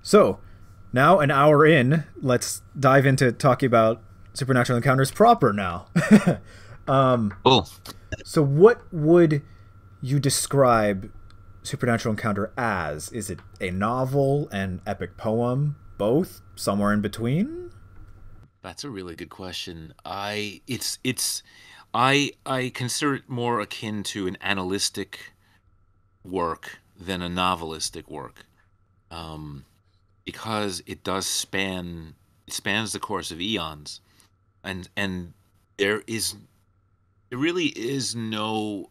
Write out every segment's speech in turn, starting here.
So, now an hour in, let's dive into talking about supernatural encounters proper now. um, Cool. so, what would you describe supernatural encounter as? Is it a novel, an epic poem, both, somewhere in between? That's a really good question. I consider it more akin to an analytic work than a novelistic work. Um, because it spans the course of eons, and there is there really is no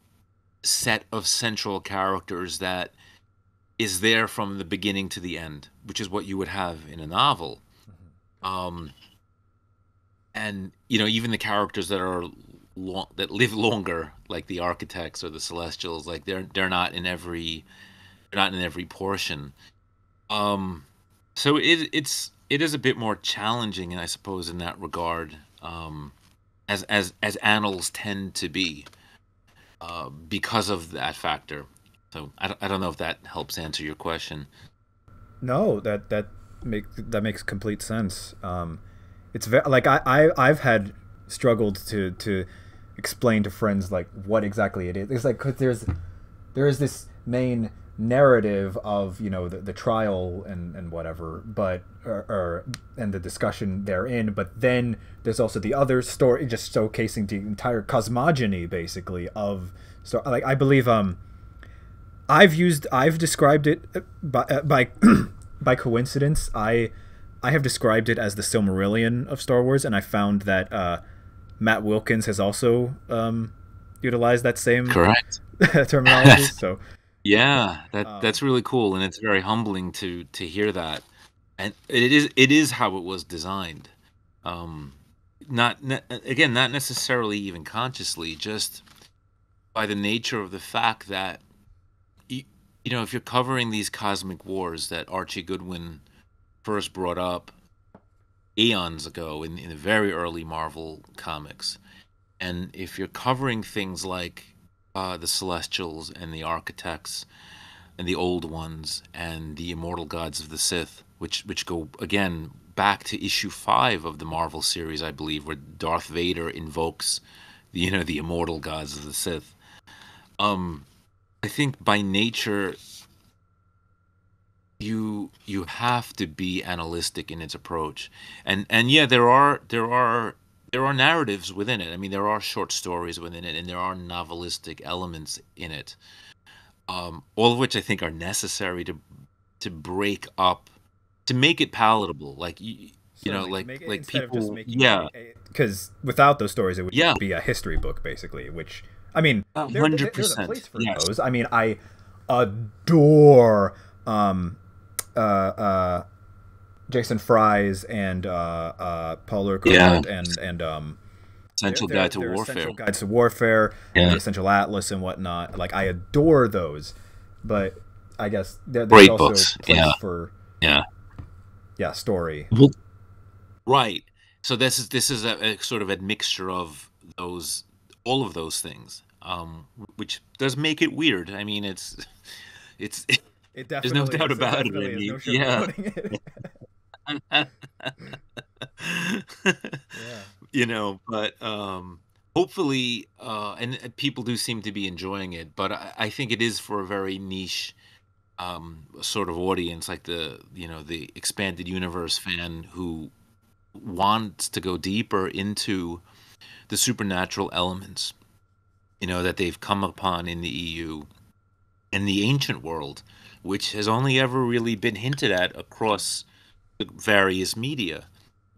set of central characters that is there from the beginning to the end, which is what you would have in a novel. Um, and even the characters that live longer, like the architects or the celestials, like they're not in every portion. Um, so it is a bit more challenging, I suppose, in that regard, as annals tend to be, because of that factor. So I don't know if that helps answer your question. No, that makes complete sense. It's very like I've had struggled to explain to friends like what exactly it is. It's like because there is this main narrative of the trial and whatever, but or and the discussion therein. But then there's also the other story, just showcasing the entire cosmogony basically of so like I believe I've described it by by coincidence. I have described it as the Silmarillion of Star Wars, and I found that Matt Wilkins has also utilized that same Correct. terminology. So Yeah, that's um, really cool, and it's very humbling to hear that. And it is how it was designed. Um, again, not necessarily even consciously, just by the nature of the fact that you, if you're covering these cosmic wars that Archie Goodwin first brought up eons ago in the very early Marvel comics, and if you're covering things like the Celestials and the Architects and the Old Ones and the Immortal Gods of the Sith, which go again back to issue 5 of the Marvel series, I believe, where Darth Vader invokes the Immortal Gods of the Sith. Um, I think by nature you have to be analytic in its approach, and yeah, there are narratives within it. I mean, there are short stories within it, and there are novelistic elements in it, all of which I think are necessary to break up, to make it palatable. Like certainly to make it like instead of just people, making yeah, because without those stories it would yeah, just be a history book basically. Which I mean, hundred there's a percent, place for yes, those. I mean, I adore um, uh, uh, Jason Fry's and Paul yeah. Urquhart and Essential Guide to their Warfare, essential guides to warfare and the yeah, essential atlas and whatnot. Like I adore those, but I guess there's great also books, place yeah, for yeah. story. Well, right. So this is a sort of a mixture of those, all of those things, which does make it weird. I mean, it's It there's no definitely doubt is. It about it. I definitely is. No mean, yeah. sugarcoating it. Yeah. But hopefully, and people do seem to be enjoying it, but I think it is for a very niche sort of audience, like the expanded universe fan who wants to go deeper into the supernatural elements, that they've come upon in the EU and the ancient world, which has only ever really been hinted at across the various media.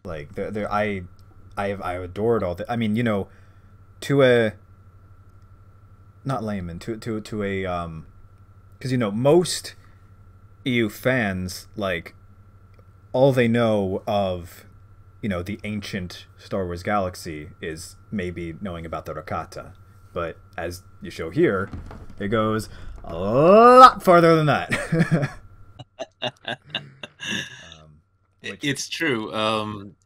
Like I adored all that. I mean, to a not layman, to a because most EU fans like all they know of the ancient Star Wars galaxy is maybe knowing about the Rakata, but as you show here, it goes a lot farther than that. Which It's true.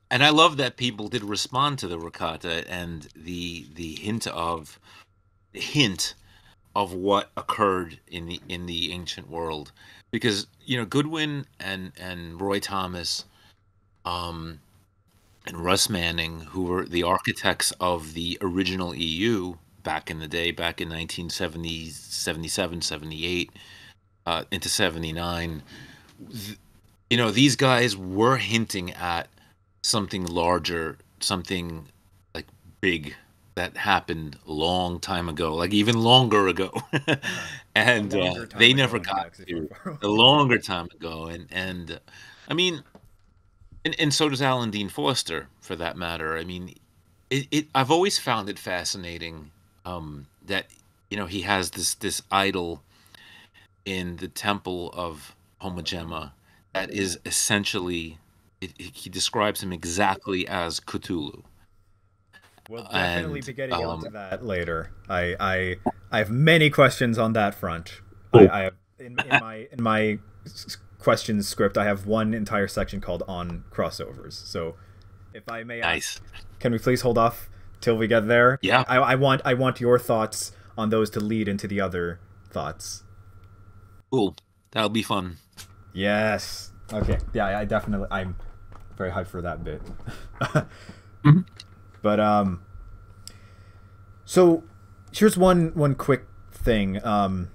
And I love that people did respond to the Rakata and the hint of what occurred in the ancient world, because Goodwin and Roy Thomas, um, and Russ Manning, who were the architects of the original EU back in the day, back in 1970, 77, 78, into 79. These guys were hinting at something larger, something like big that happened a long time ago, like even longer ago, A and longer time they ago never in got galaxy far, to far a away. longer time ago, and I mean, and so does Alan Dean Foster, for that matter. I mean, I've always found it fascinating, that he has this idol in the temple of Homogema that is essentially, he describes him exactly as Cthulhu. We'll definitely And be getting into that later. I have many questions on that front. Cool. I have in my questions script. I have one entire section called on crossovers. So, if I may Nice. ask, can we please hold off till we get there? Yeah, I want your thoughts on those to lead into the other thoughts. cool. That'll be fun. Yes. Okay. Yeah, I'm very hyped for that bit. Mhm. But so here's one quick thing. It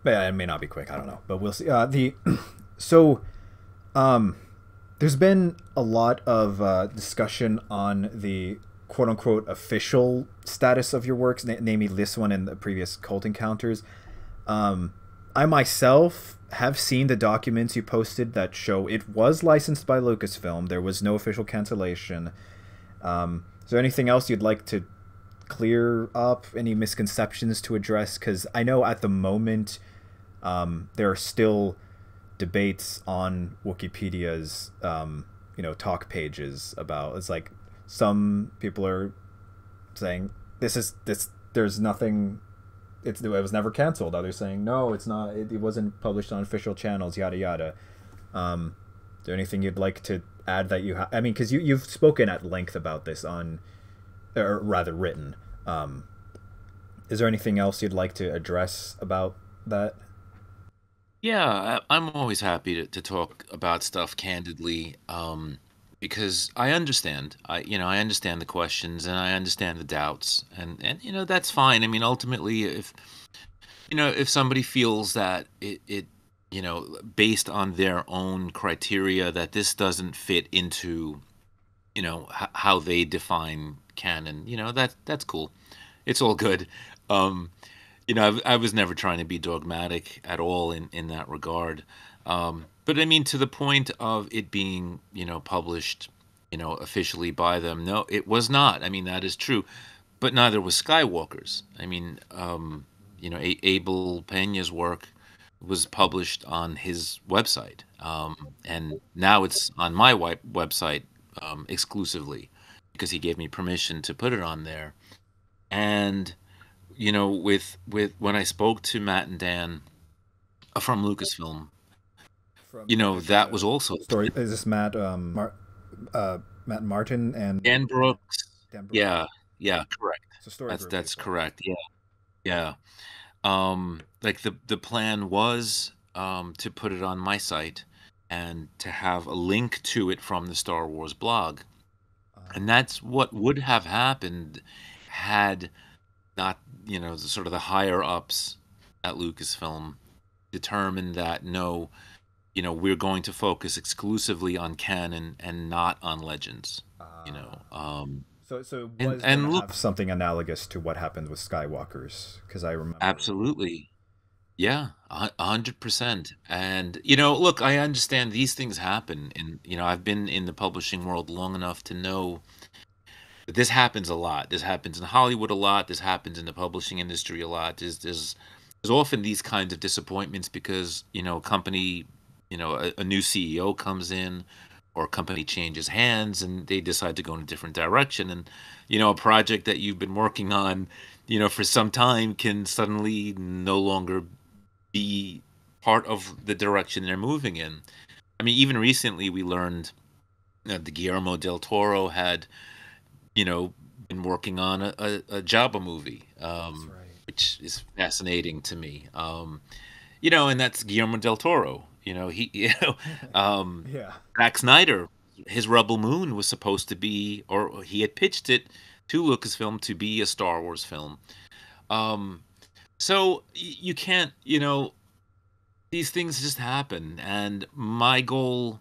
may not be quick. I don't know, but we'll see. The so there's been a lot of discussion on the quote unquote official status of your works, namely this one and the previous Cult Encounters. I myself have seen the documents you posted that show it was licensed by Lucasfilm. There was no official cancellation. Is there anything else you'd like to clear up? Any misconceptions to address? Because I know at the moment there are still debates on Wikipedia's talk pages about, it's like some people are saying this there's nothing, it was never canceled. Others saying no, it's not, it wasn't published on official channels, yada yada. Is there anything you'd like to add that I mean, because you've spoken at length about this on, or rather written. Is there anything else you'd like to address about that? Yeah, I'm always happy to talk about stuff candidly, because I understand. I understand the questions and I understand the doubts, and that's fine. I mean, ultimately, if somebody feels that it based on their own criteria, that this doesn't fit into how they define canon, that's cool. It's all good. Um, I was never trying to be dogmatic at all in that regard. But I mean, to the point of it being, published, officially by them, no, it was not. I mean, that is true. But neither was Skywalker's. I mean, Abel Pena's work was published on his website. And now it's on my website, exclusively, because he gave me permission to put it on there. And with when I spoke to Matt and Dan, from Lucasfilm, From Lucas, that was also story is this Matt Martin and Dan Brooks. Dan Brooks? Yeah, yeah, correct. So story That's group that's people. correct. Yeah, yeah. Like the plan was, to put it on my site and to have a link to it from the Star Wars blog, and that's what would have happened had not, the sort of the higher ups at Lucasfilm determined that no, we're going to focus exclusively on canon and not on legends. You know, So it and was and gonna look, have something analogous to what happened with Skywalker's, because I remember. absolutely, yeah, 100%. And look, I understand these things happen, and I've been in the publishing world long enough to know that this happens a lot. This happens in Hollywood a lot. This happens in the publishing industry a lot. There's often these kinds of disappointments because a company, a new CEO comes in, or a company changes hands and they decide to go in a different direction, and a project that you've been working on, for some time, can suddenly no longer be part of the direction they're moving in. I mean, even recently we learned that the Guillermo del Toro had, you know, been working on a Jabba movie, That's right. which is fascinating to me. You know, and that's Guillermo del Toro. You know, Yeah. Zack Snyder, his Rebel Moon was supposed to be, or he had pitched it to Lucasfilm to be a Star Wars film. Um, so you can't, you know, these things just happen. And my goal,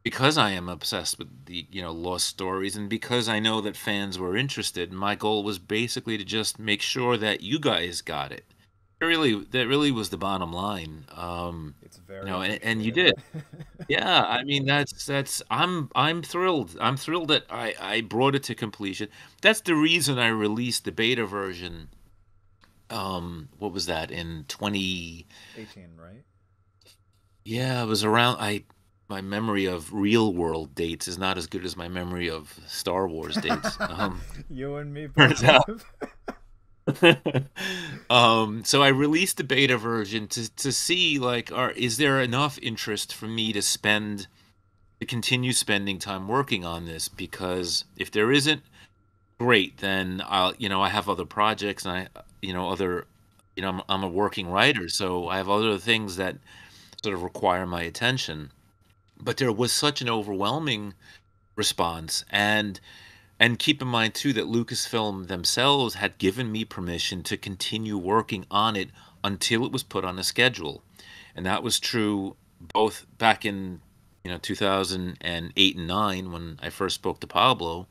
because I am obsessed with the, you know, lost stories, and because I know that fans were interested, my goal was basically to just make sure that you guys got it. That really was the bottom line. It's You very know, and you appreciated. did. Yeah, I mean that's I'm thrilled. I'm thrilled that I brought it to completion. That's the reason I released the beta version. What was that in 20? 18, right? Yeah, it was around. I My memory of real world dates is not as good as my memory of Star Wars dates. You and me Turns both. out. So I released the beta version to see like, is there enough interest for me to continue spending time working on this? Because if there isn't, great, then you know, I have other projects, and you know, you know, I'm a working writer, so I have other things that sort of require my attention. But there was such an overwhelming response, and keep in mind too that Lucasfilm themselves had given me permission to continue working on it until it was put on a schedule. And that was true both back in, you know, 2008 and 9 when I first spoke to Pablo,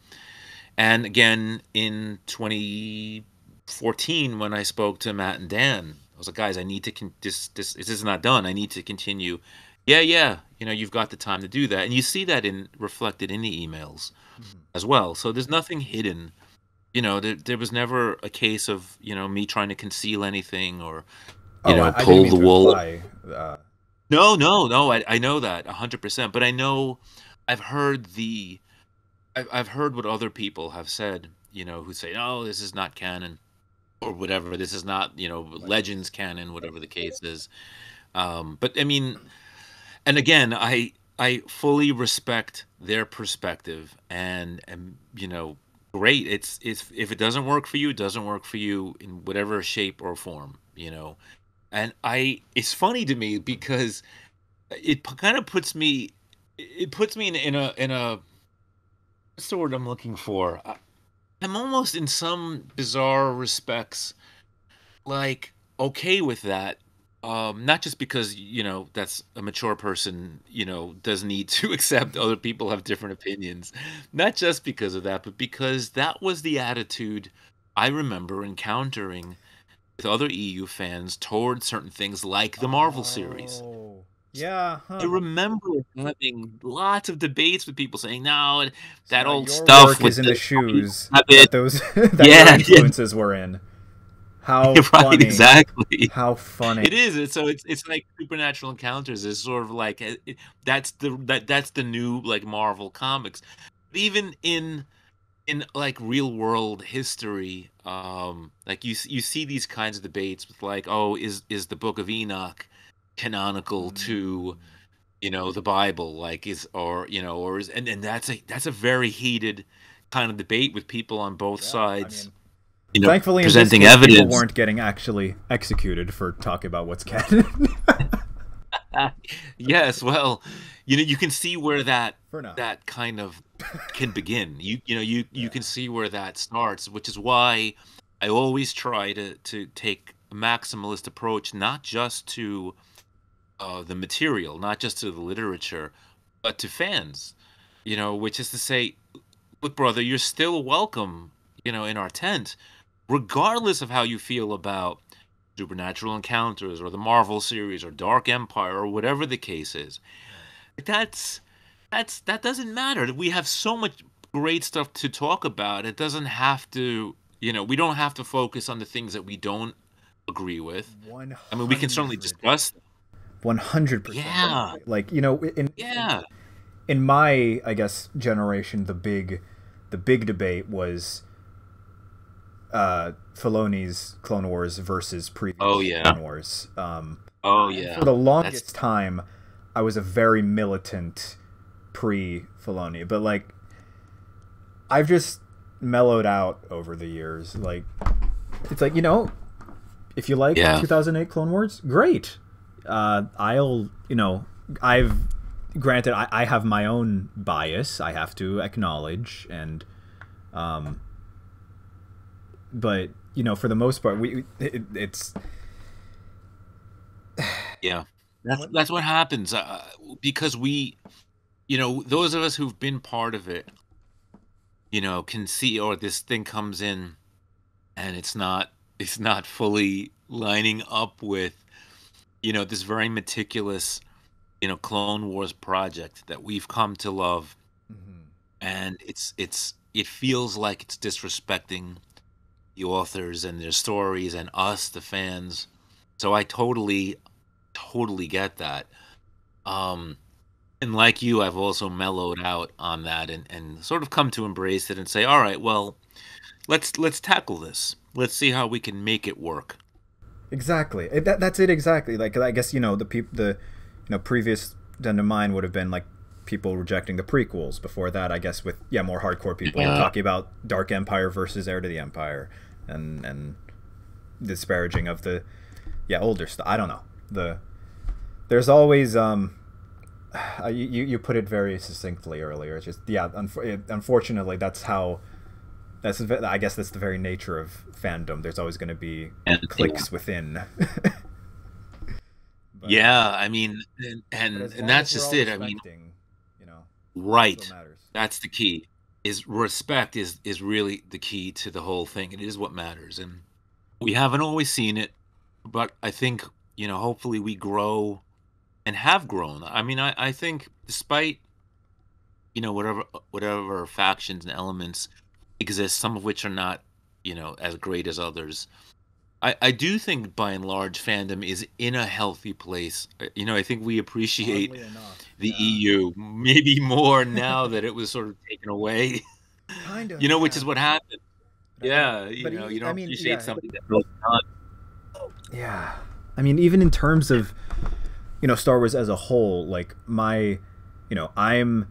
and again in 2014 when I spoke to Matt and Dan. I was like, guys, I need to this is not done. I need to continue. Yeah, yeah, you know, you've got the time to do that, and you see that in reflected in the emails Mhm. as well. So there's nothing hidden. You know, there was never a case of, you know, me trying to conceal anything or, you Oh, know, I didn't pull mean the to wool. imply. No, no, no. I know that 100%. But I know I've heard I've heard what other people have said, you know, who say, "Oh, this is not canon," or whatever. This is not, you know, Legends. Legends canon, whatever the case is. But I mean, and again, I fully respect their perspective, and you know, great. It's if it doesn't work for you, it doesn't work for you in whatever shape or form, you know. And it's funny to me because kind of puts me, it puts me in a what's the word I'm looking for? I'm almost in some bizarre respects like okay with that. Not just because, you know, that's a mature person, you know, does need to accept other people have different opinions. Not just because of that, but because that was the attitude I remember encountering with other EU fans towards certain things like the Marvel series. Oh, yeah, I huh. remember having lots of debates with people saying, "No, So that now old your stuff work with is in the the shoes Hobbit." that those that your Yeah, yeah, influences were in. How right, funny. exactly. How It funny. is. It's like supernatural encounters is sort of like that's the new like Marvel comics. But even in like real world history, like you see these kinds of debates with like, oh, is the Book of Enoch canonical to, Mm, you know, the Bible, like is, or you know, or is, and that's a very heated kind of debate with people on both yeah, I sides, mean, you know, thankfully in this presenting case, people evidence. weren't getting actually executed for talking about what's canon. Yes, well, you know, you can see where For now. that kind of can begin. You know, you Yeah. can see where that starts, which is why I always try to take a maximalist approach, not just to the material, not just to the literature, but to fans. You know, which is to say, look, brother, you're still welcome, you know, in our tent, regardless of how you feel about Supernatural Encounters or the Marvel series or Dark Empire or whatever the case is. Right. Like, that doesn't matter. We have so much great stuff to talk about. It doesn't have to, you know, we don't have to focus on the things that we don't agree with. I mean, we can certainly 100. discuss them. 100% Yeah, agree. Like, you know, yeah. in my, I guess, generation, the big debate was Filoni's Clone Wars versus Oh previous yeah. Clone Wars. Oh And for yeah. the That's longest time, I was a very militant pre-Filoni, but like I've just mellowed out over the years. Like it's like, you know, If you like Yeah. 2008 Clone Wars, great. I'll, I've granted I have my own bias. I have to acknowledge, and um, but for the most part, it's Yeah. what. That's what happens, because those of us who've been part of it, can see, or this thing comes in and it's not fully lining up with, this very meticulous, Clone Wars project that we've come to love, Mhm. and it feels like it's disrespecting the authors and their stories and us, the fans. So I totally get that. Um, and like you, I've also mellowed out on that and sort of come to embrace it and say, all right, well, let's tackle this. Let's see how we can make it work. Exactly. That's it exactly. Like I guess the previous than to mine would have been like people rejecting the prequels. Before that, I guess with more hardcore people were Yeah. talking about Dark Empire versus Heir to the Empire, and disparaging of the older stuff. I don't know. There's always you put it very succinctly earlier. It's just unfortunately I guess that's the very nature of fandom. There's always going to be And yeah. cliques within. but Yeah, I mean, and but and, as and long as that's we're just all it. I mean, respecting, that's what right. matters. That's the key. Is respect is really the key to the whole thing. It is what matters. And we haven't always seen it, but I think, hopefully we grow and have grown. I mean, I think despite, whatever factions and elements exist, some of which are not, as great as others. I do think by and large fandom is in a healthy place. I think we appreciate Oddly enough, the yeah. EU maybe more now that it was sort of taken away, Kind of, which is yeah. what happened. But I mean, Yeah, you I don't mean, appreciate yeah, something that goes on. yeah. I mean, even in terms of Star Wars as a whole, like I'm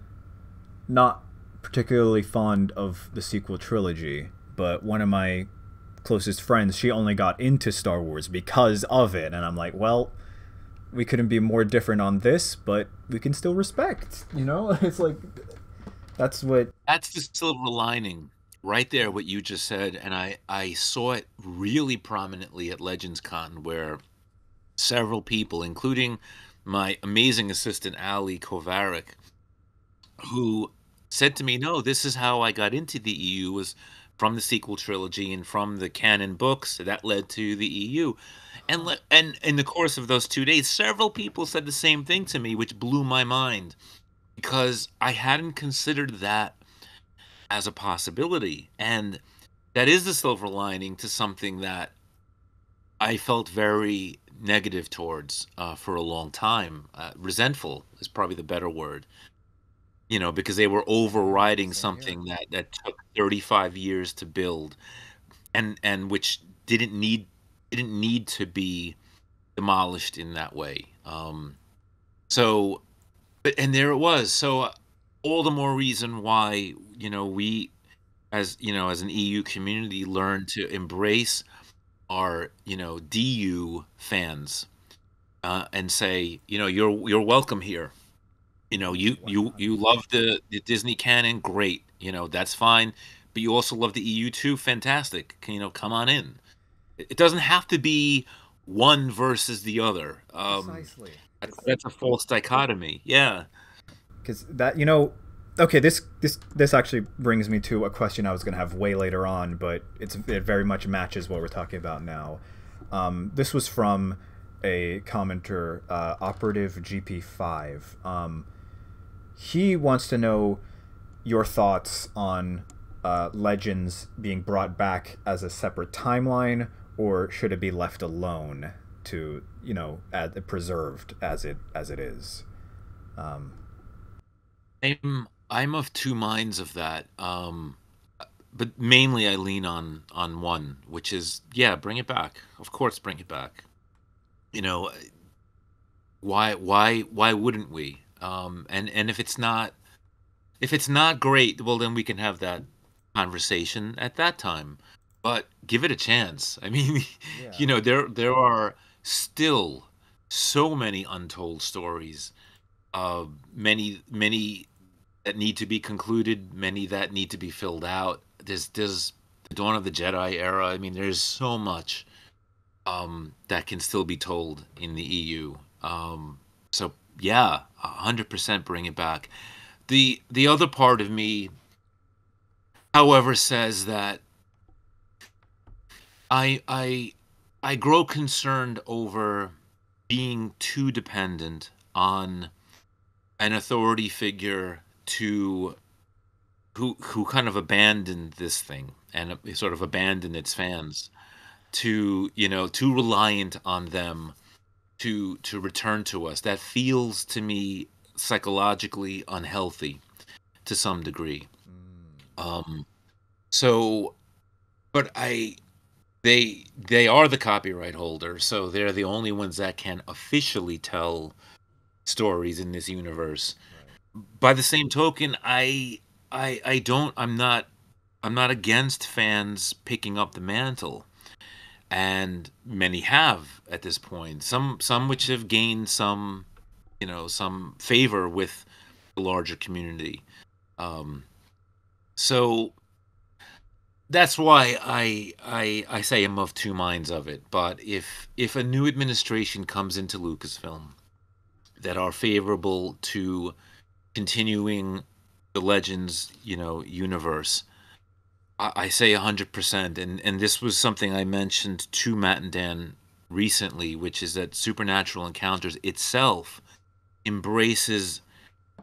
not particularly fond of the sequel trilogy, but one of my closest friends, she only got into Star Wars because of it, and I'm like, well, we couldn't be more different on this, but we can still respect. It's like that's what. That's the silver lining right there, what you just said. And I saw it really prominently at Legends Con, where several people, including my amazing assistant, Ali Kovarik, who said to me, "No, this is how I got into the EU, was from the sequel trilogy and from the canon books that led to the EU." And and in the course of those 2 days, several people said the same thing to me, which blew my mind because I hadn't considered that as a possibility. And that is the silver lining to something that I felt very negative towards for a long time. Resentful is probably the better word, because they were overriding Same here. something that took 35 years to build, and which didn't need to be demolished in that way. So, and there it was. So, all the more reason why, we, as an EU community, learn to embrace our, DU fans, and say, you're welcome here. You love the Disney canon, great. That's fine. But you also love the EU too, fantastic. Come on in. It doesn't have to be one versus the other. Precisely. That's a false dichotomy. Yeah. Because that okay, this actually brings me to a question I was going to have way later on, but it very much matches what we're talking about now. This was from a commenter, operative GP5. He wants to know your thoughts on Legends being brought back as a separate timeline, or should it be left alone to preserved as it is. Um, I'm of two minds of that. But mainly I lean on one, which is, yeah, bring it back. Of course, bring it back. You know, why wouldn't we? And if it's not great, well then we can have that conversation at that time. but give it a chance. I mean, Yeah. there are still so many untold stories, many that need to be concluded, many that need to be filled out. There's the Dawn of the Jedi era. I mean, there's so much that can still be told in the EU. So yeah, 100% bring it back. The other part of me, however, says that I I grow concerned over being too dependent on an authority figure to who kind of abandoned this thing and sort of abandoned its fans, to too reliant on them to return to us. That feels to me psychologically unhealthy to some degree. Mm. um so but they are the copyright holder, so they're the only ones that can officially tell stories in this universe. Right. By the same token, I don't I'm not against fans picking up the mantle, and many have at this point. Some which have gained some, some favor with the larger community. Um, so that's why I say I'm of two minds of it. But if a new administration comes into Lucasfilm that are favorable to continuing the Legends, universe, I say 100%. And this was something I mentioned to Matt and Dan recently, which is that Supernatural Encounters itself embraces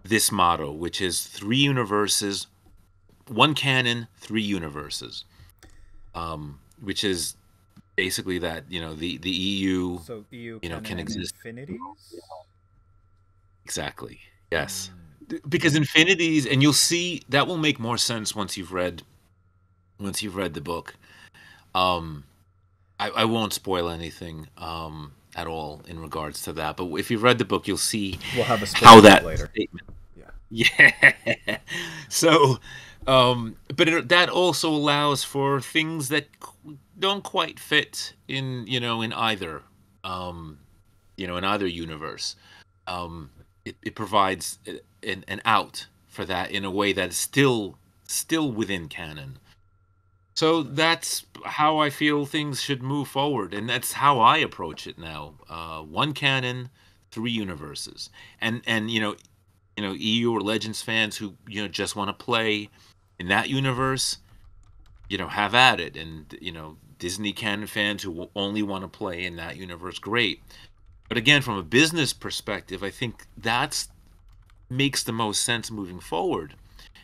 this motto, which is three universes, one canon, three universes. Which is basically that the EU, So EU canon can and exist. infinities. Exactly. Yes. Mm. Because infinities, and you'll see that will make more sense once you've read the book. Um, I won't spoil anything at all in regards to that. But if you've read the book, you'll see We'll have a how spoiler that later. statement. Yeah. Yeah. So, but that also allows for things that don't quite fit in, in either, um, in either universe. Um, it provides an out for that in a way that's still within canon. So Right. that's how I feel things should move forward, and that's how I approach it now. One canon, three universes, and EU or Legends fans who just want to play in that universe, have at it, and Disney canon fans who only want to play in that universe, great. But again, from a business perspective, I think that's makes the most sense moving forward,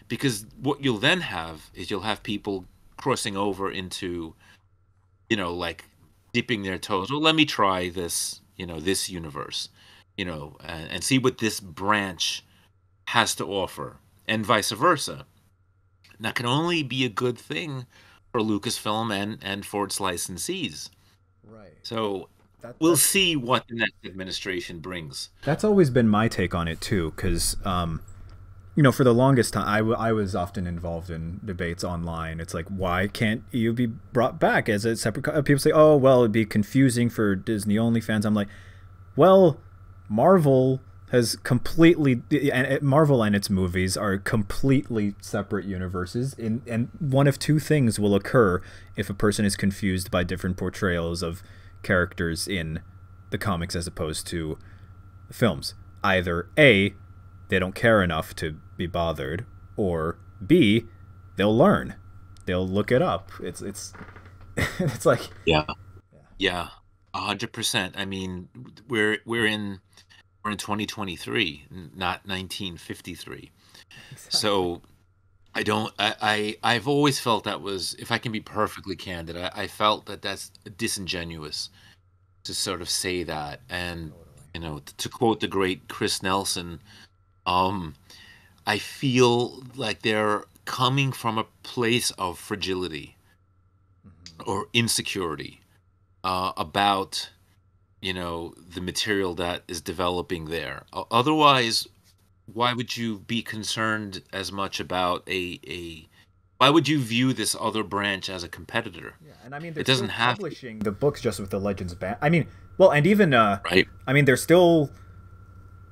because what you'll then have is you'll have people crossing over into, like dipping their toes. Well, let me try this, this universe, and see what this branch has to offer, and vice versa. And that can only be a good thing for Lucasfilm and for its licensees. Right. So That we'll that's see what the next administration brings. that's always been my take on it too, because for the longest time, I was often involved in debates online. It's like, why can't you be brought back as a separate? People say, oh, well, it'd be confusing for Disney only fans. I'm like, well, Marvel has completely, and Marvel and its movies are completely separate universes. And one of two things will occur if a person is confused by different portrayals of characters in the comics as opposed to the films. Either A, they don't care enough to be bothered, or B, they'll learn. They'll look it up. It's it's like, Yeah, yeah, yeah, 100%. I mean, we're in 2023, not 1953. exactly. So I don't. I've always felt that was, if I can be perfectly candid, I felt that that's disingenuous to sort of say that. And Totally. to quote the great Chris Nelson, um, I feel like they're coming from a place of fragility Mm-hmm. or insecurity about the material that is developing there. Otherwise, why would you be concerned as much about a Why would you view this other branch as a competitor? Yeah, and I mean they're It still doesn't have to, publishing the books just with the Legends band. I mean, well, and even right? I mean they're still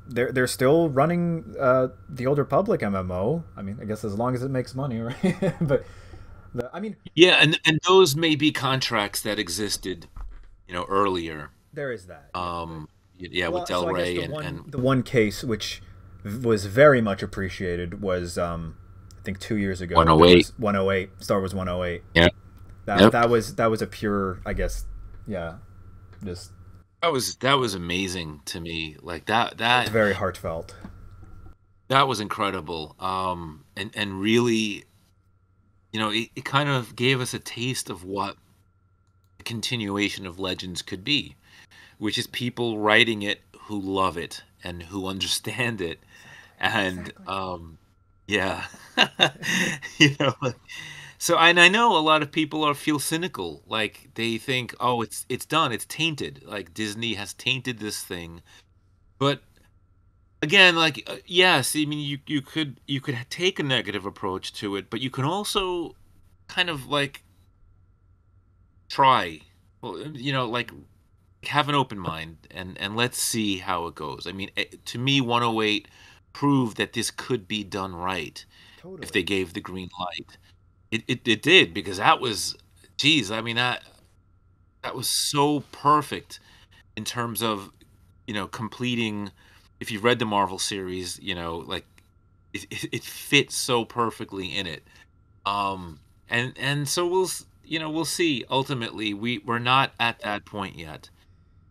running the Old Republic MMO. I mean, I guess as long as it makes money, right? But I mean, Yeah, and those may be contracts that existed, earlier. there is that. Yeah. Yeah, with Well, Del so I guess Rey and the one case which was very much appreciated was I think 2 years ago there 108. was 108 Star Wars 108. Yeah. That Yep. that was a pure, I guess, yeah, just That was amazing to me. Like that it was that very heartfelt. that was incredible. And really, it kind of gave us a taste of what the continuation of Legends could be, which is people writing it who love it and who understand it. And Exactly. yeah. Like, so, and I know a lot of people feel cynical, like they think, oh, it's done, it's tainted, like Disney has tainted this thing. But again, like, yes, I mean, you could take a negative approach to it, but you can also kind of like try, well, like have an open mind and let's see how it goes. I mean, to me, 108 proved that this could be done right if Totally. they gave the green light. It did, because that was, geez, I mean, that was so perfect in terms of, completing. If you've read the Marvel series, like it fits so perfectly in it. And so we'll see. Ultimately, we're not at that point yet.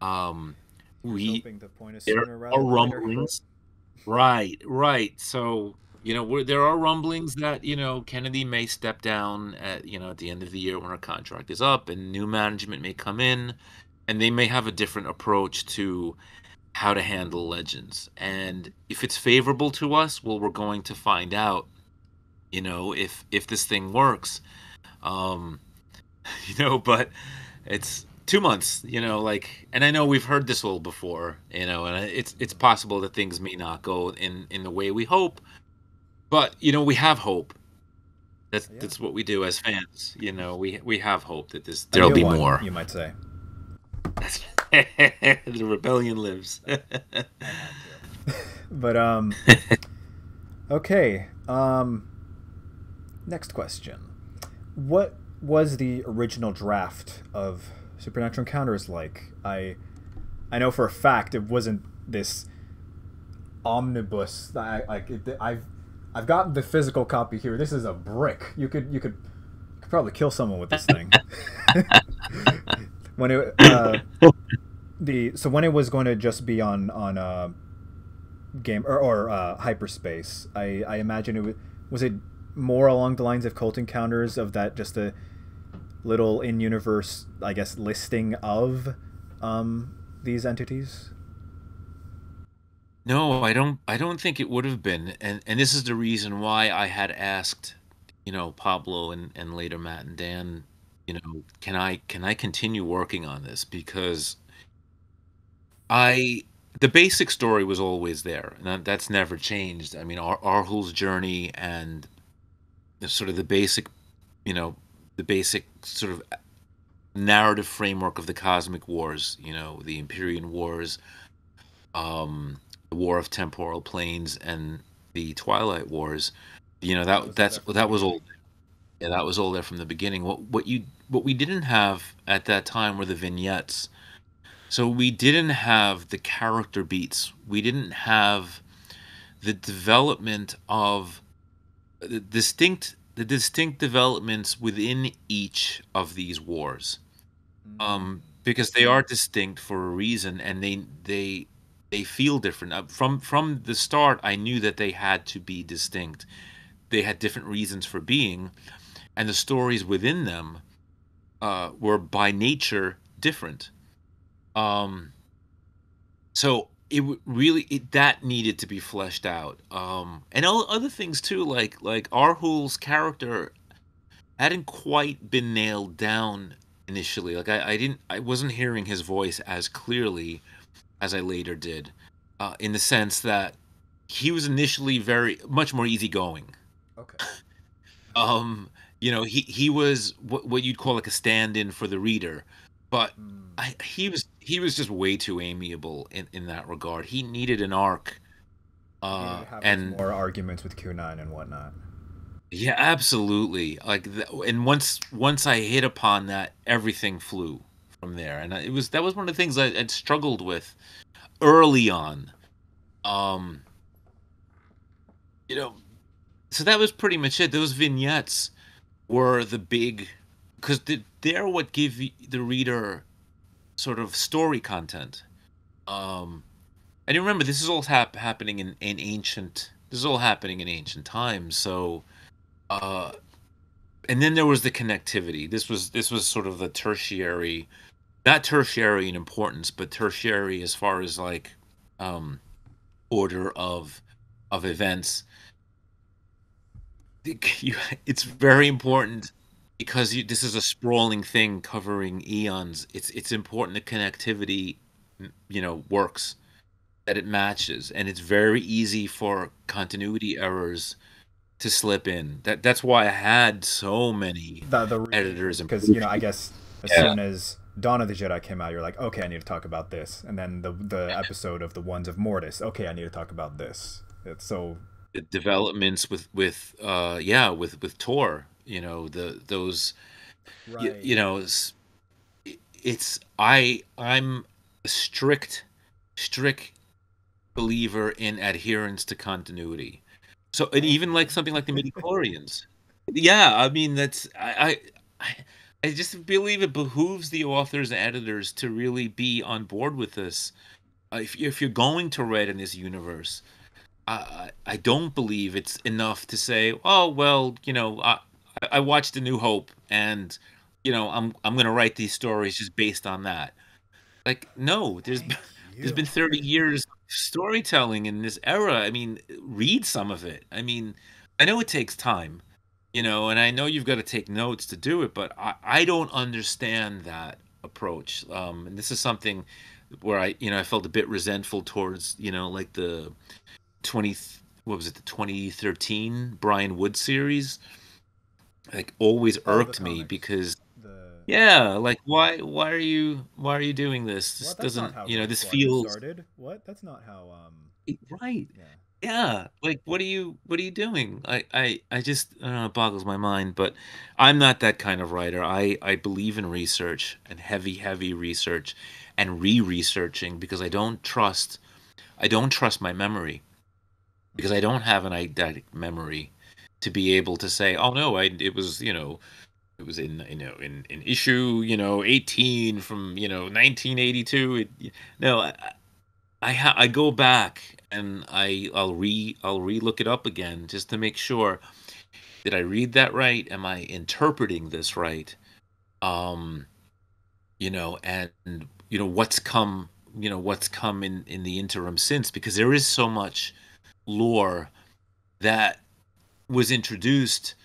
Um, Here's we hoping the point is There sooner are rather than later. rumblings. Right, right. So, there are rumblings that, Kennedy may step down at the end of the year when her contract is up, and new management may come in, and they may have a different approach to how to handle Legends. And if it's favorable to us, well, we're going to find out, if this thing works. Um, but it's 2 months, like, and I know we've heard this all before, and it's possible that things may not go in the way we hope, but we have hope. That's Yeah, that's what we do as fans. We have hope that a there'll new be one, more. you might say. That's the rebellion lives. I had to. But okay. Next question. What was the original draft of Supernatural Encounters like? I know for a fact it wasn't this omnibus that I've got the physical copy here. This is a brick. You could probably kill someone with this thing. When it the so when it was going to just be on game or hyperspace, I imagine was it more along the lines of Cult Encounters, of that, just a little in universe, I guess, listing of these entities. No, I don't think it would have been. And this is the reason why I had asked, Pablo and later Matt and Dan, can I continue working on this? Because I the basic story was always there, and that's never changed. I mean, Arhul's journey and the sort of you know, the basic sort of narrative framework of the cosmic wars, the Empyrean Wars, the War of Temporal Planes, and the Twilight Wars. That was all there from the That was all. beginning. Yeah, that was all there from the beginning. What we didn't have at that time were the vignettes. So we didn't have the character beats. We didn't have the development of the distinct developments within each of these wars. Mm. Because they are distinct for a reason, and they feel different. From the start, I knew that they had to be distinct. They had different reasons for being, and the stories within them were by nature different. Um, so that needed to be fleshed out, and all other things too, like Arhul's character hadn't quite been nailed down initially. Like I wasn't hearing his voice as clearly as I later did, in the sense that he was initially very much more easygoing. Okay. Um, he was what you'd call like a stand-in for the reader, but Mm. he was just way too amiable in that regard. He needed an arc, He needed to have his and more arguments with Q9 and whatnot. yeah, absolutely. And once I hit upon that, everything flew from there, and that was one of the things I'd struggled with early on. Um, you know, so that was pretty much it. Those vignettes were the big, because they're what give the reader sort of story content. Um, and you remember, this is all happening in ancient. This is all happening in ancient times. So, uh, and then there was the connectivity. This was sort of the tertiary, not tertiary in importance, but tertiary as far as like um, order of events. It's very important because this is a sprawling thing covering eons. It's important the connectivity, works, that it matches, and it's very easy for continuity errors to slip in. That's why I had so many The editors revisions, and because I guess as yeah, soon as Dawn of the Jedi came out, you're like, okay, I need to talk about this, and then the episode of the Ones of Mortis, okay, I need to talk about this. It's so the developments with Tor, the those right. you know I'm a strict believer in adherence to continuity. So, and Same, even like same. something like the midichlorians. Yeah, I mean I just believe it behooves the authors and editors to really be on board with this. If you're going to write in this universe, I don't believe it's enough to say, oh well, I watched A New Hope, and I'm gonna write these stories just based on that. Like, no, Thank there's you. been 30 years of storytelling in this era. I mean, read some of it. I mean, I know it takes time, and I know you've got to take notes to do it, but I don't understand that approach. And this is something where I felt a bit resentful towards, like the 20, what was it, the 2013 Brian Wood series. Like, always Oh, the irked me comics. because The yeah, like why are you doing this? This What? That's not doesn't, how Rogue this Squadron feels started. What? That's not how right. yeah. Yeah, like what are you doing? I just, I don't know, it boggles my mind, but I'm not that kind of writer. I believe in research and heavy research and re-researching because I don't trust my memory because I Mm. don't have an eidetic memory to be able to say, "Oh no, it was in issue 18 from 1982." No, I go back and I'll look it up again just to make sure, did I read that right? Am I interpreting this right? Um, and what's come in the interim since, because there is so much lore that was introduced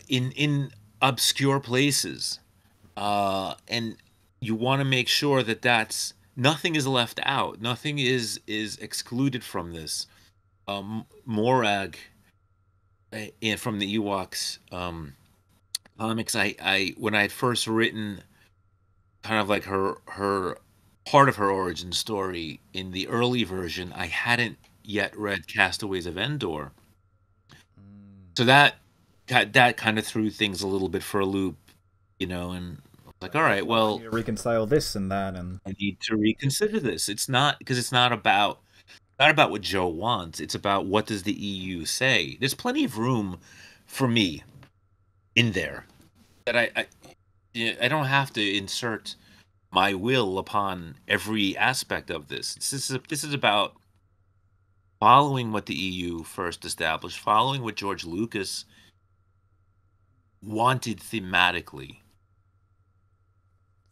in obscure places, and you want to make sure that that's nothing is left out, nothing is excluded from this. Morag, from the Ewoks comics, I when I had first written kind of like her part of her origin story in the early version, I hadn't yet read Castaways of Endor, Mm. so that kind of threw things a little bit for a loop, and I was like, Like, all oh right, well, I need well, to reconcile this and that and I need to reconsider this. It's not because it's not about what Joe wants. It's about what does the EU say. There's plenty of room for me in there that yeah, I don't have to insert my will upon every aspect of this. This is about following what the EU first established, following what George Lucas wanted thematically.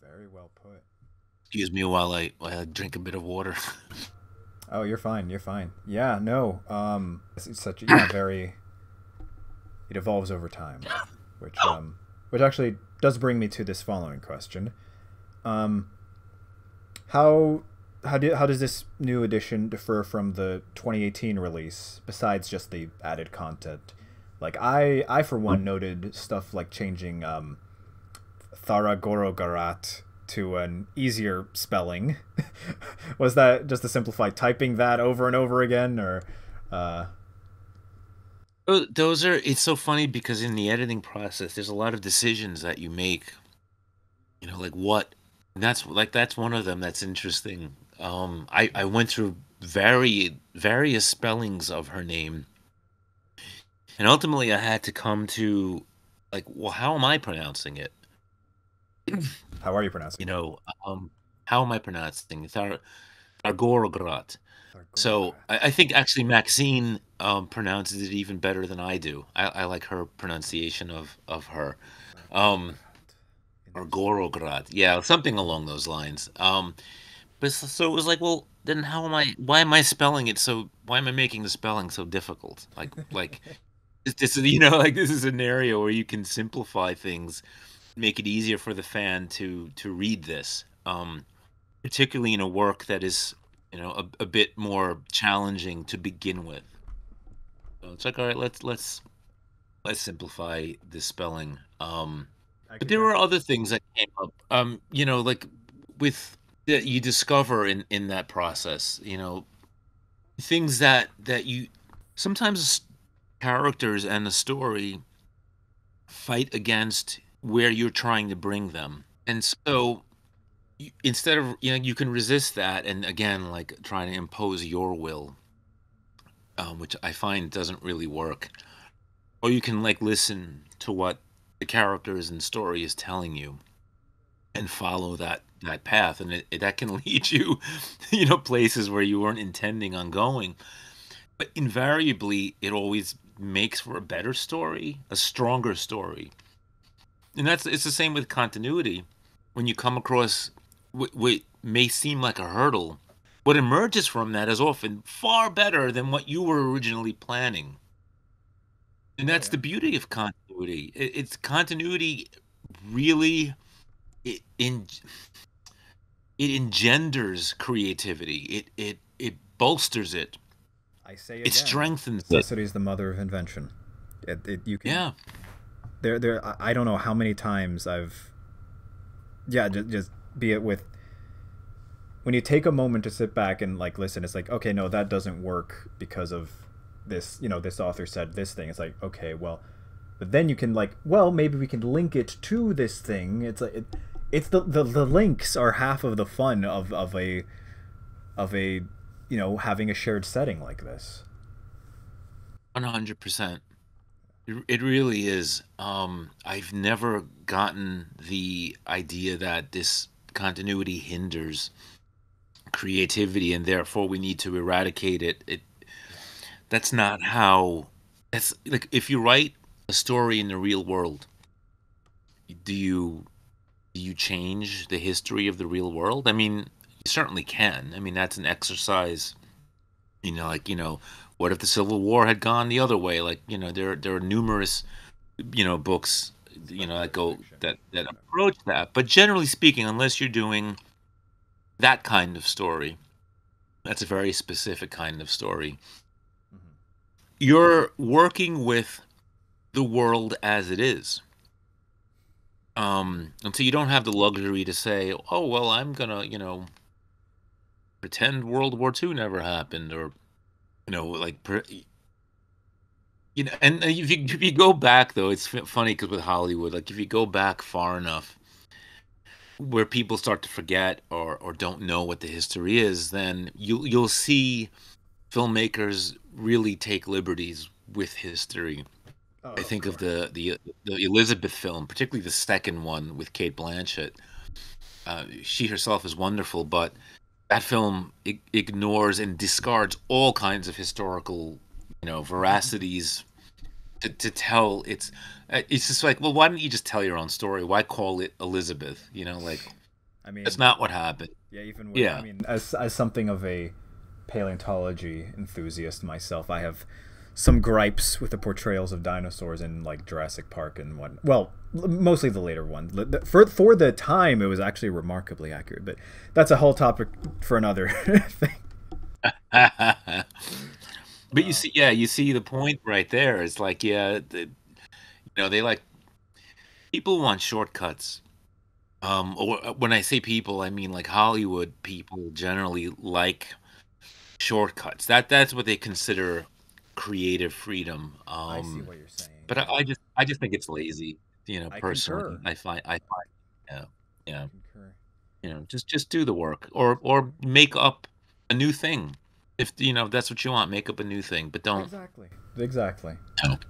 very well put. Excuse me while I drink a bit of water. Oh, you're fine. You're fine. Yeah, no. It's such yeah, very. It evolves over time, which actually does bring me to this following question. Um, how how does this new edition differ from the 2018 release? Besides just the added content, Like I for one noted stuff like changing Tharagorogarat to an easier spelling. Was that just to simplify typing that over and over again, or? Uh, Those are. It's so funny because in the editing process, there's a lot of decisions that you make. Like what. And that's one of them. That's interesting. I went through various spellings of her name, and ultimately I had to come to, like, well, how am I pronouncing it? how are you pronouncing You it? know, how am I pronouncing it? Thargorograt. So Thargorograt. I think actually Maxine pronounces it even better than I do. I like her pronunciation of her. Um, Thargorograt. or Interesting. Gorograd. Yeah, something along those lines. But so it was like, well, then why am I spelling it so, why am I making the spelling so difficult? Like this is, like this is an area where you can simplify things, make it easier for the fan to read this. Particularly in a work that is, a bit more challenging to begin with. So it's like, all right, let's simplify the spelling. I But could there were definitely. other things that came up. Like with that you discover in that process. Things that you sometimes characters and the story fight against where you're trying to bring them, and so instead of, you can resist that, and again, like trying to impose your will, which I find doesn't really work. Or you can like listen to what the characters and story is telling you and follow that path, and that can lead you, places where you weren't intending on going. But invariably, it always makes for a better story, a stronger story. And it's the same with continuity. When you come across what may seem like a hurdle, what emerges from that is often far better than what you were originally planning. And Oh that's yeah. the beauty of continuity. It's continuity really, it, in it engenders creativity. It bolsters it. I say It again, strengthens it. necessity is the mother of invention. You can Yeah. there. I don't know how many times I've yeah just be it with when you take a moment to sit back and like listen. It's like okay, no, that doesn't work because of this. This author said this thing. It's like okay, well, but then you can like well maybe we can link it to this thing. It's like it's the links are half of the fun of a having a shared setting like this. 100%. It really is. I've never gotten the idea that this continuity hinders creativity and therefore we need to eradicate it. Yeah. That's not how. It's like if you write a story in the real world, do you do you change the history of the real world? I mean, you certainly can. I mean, that's an exercise. Like, what if the Civil War had gone the other way? Like, there are numerous, books, that Speculative go fiction. that Yeah. approach that. But generally speaking, unless you're doing that kind of story, that's a very specific kind of story. Mm-hmm. You're working with the world as it is. And so you don't have the luxury to say, "Oh, well, I'm gonna, pretend World War II never happened," or like, and if you go back though, it's funny because with Hollywood, like if you go back far enough, where people start to forget or don't know what the history is, then you'll see filmmakers really take liberties with history. Oh, I of think of course. the Elizabeth film, particularly the second one with Kate Blanchett. She herself is wonderful, but that film ignores and discards all kinds of historical, veracities to tell. It's just like, well, why don't you just tell your own story? Why call it Elizabeth? Like I that's mean, not what happened. yeah, even with I Yeah. mean, as something of a paleontology enthusiast myself, I have some gripes with the portrayals of dinosaurs in like Jurassic Park and what. Well, mostly the later one. For the time, it was actually remarkably accurate, but that's a whole topic for another thing. But you see, yeah, you see the point right there. It's like, yeah, they like people want shortcuts. Or when I say people, I mean like Hollywood people generally like shortcuts. That's what they consider creative freedom. I see what you're saying. But I just think it's lazy. I Personally, concur. I find, yeah, I yeah, concur. just do the work, or make up a new thing. If that's what you want, make up a new thing, but don't. Exactly. Exactly. Don't.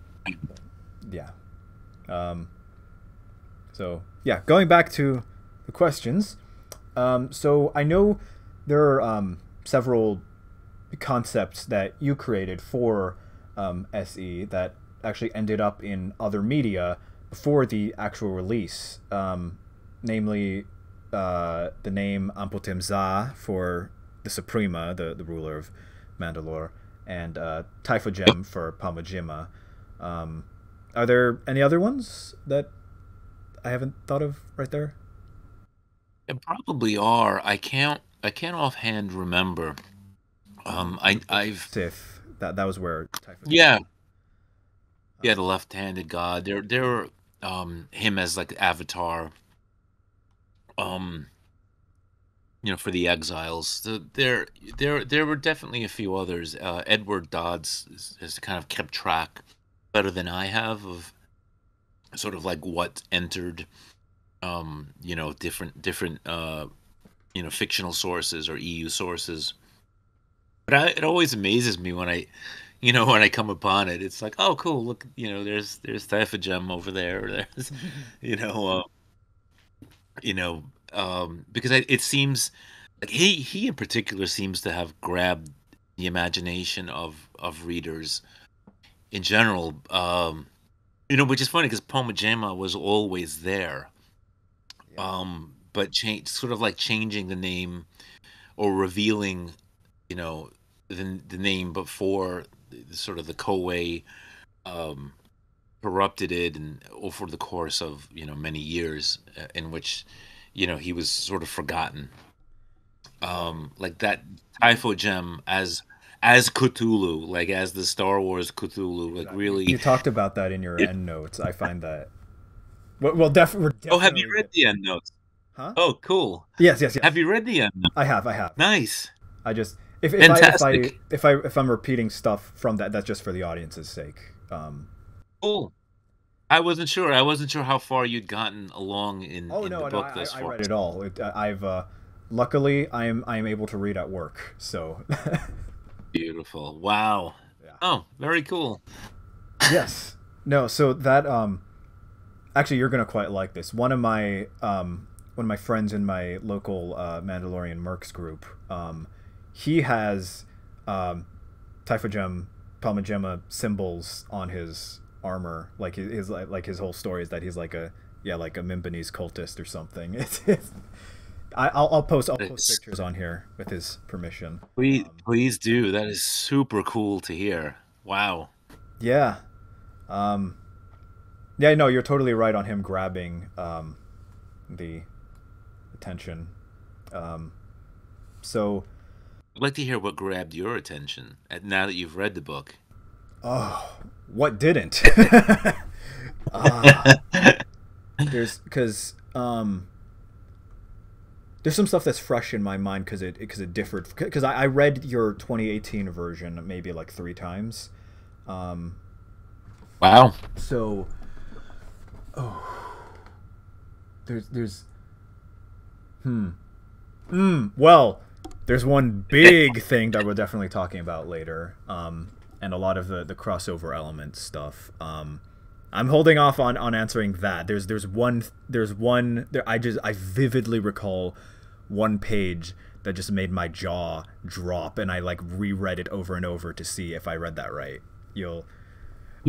Yeah. Um, so yeah, going back to the questions. So I know there are several concepts that you created for SE that actually ended up in other media before the actual release. Namely, the name Ampotem Za for the Suprema, the ruler of Mandalore, and Typhogem for Palmagima. Um, are there any other ones that I haven't thought of right there? It probably are. I can't offhand remember. I've Sith. That was where Typhogem. Yeah, yeah, the Um, left-handed god. There, him as like Avatar. Um, for the exiles. There were definitely a few others. Edward Dodds has kind of kept track better than I have of sort of like what entered, different fictional sources or EU sources. But it always amazes me when when I come upon it. It's like, oh, cool. Look, there's Typhogem over there. There's, you know, uh, because it seems like he in particular seems to have grabbed the imagination of readers in general. Which is funny because Pomajima was always there, yeah. but sort of like changing the name or revealing, you know, the name before sort of the Koei um, corrupted it, and over the course of many years, in which he was sort of forgotten. Right. Like that Typho Gem as Cthulhu, like as the Star Wars Cthulhu, like Exactly. You really. talked about that in your It, end notes. I find that. We're oh, have you definitely read get. the end notes? Huh? Oh, cool. Yes, yes, Have yes. you read the end notes? I have, I have. Nice, I just fantastic, if I'm repeating stuff from that, that's just for the audience's sake. cool. I wasn't sure how far you'd gotten along Oh in the no, no, book thus I far. read it all. I've luckily I'm able to read at work, so Beautiful. Wow. yeah. Oh, very cool. Yes. No, so that actually you're gonna quite like this. One of my friends in my local Mandalorian Mercs group, he has um, Typhogem Palmagema symbols on his armor. Like like his whole story is that he's like a like a Mimbanese cultist or something. I'll post It's, pictures on here with his permission. please do. That is super cool to hear. Wow. Yeah. Um, yeah, no, you're totally right on him grabbing the attention. Um, so, I'd like to hear what grabbed your attention now that you've read the book. oh, what didn't? Ah, there's because there's some stuff that's fresh in my mind because it differed because I read your 2018 version maybe like three times. Um, Wow. so, oh, there's well, there's one big thing that we're definitely talking about later, and a lot of the crossover element stuff. I'm holding off on answering that. There's one there. I vividly recall one page that just made my jaw drop, and I like reread it over and over to see if I read that right. You'll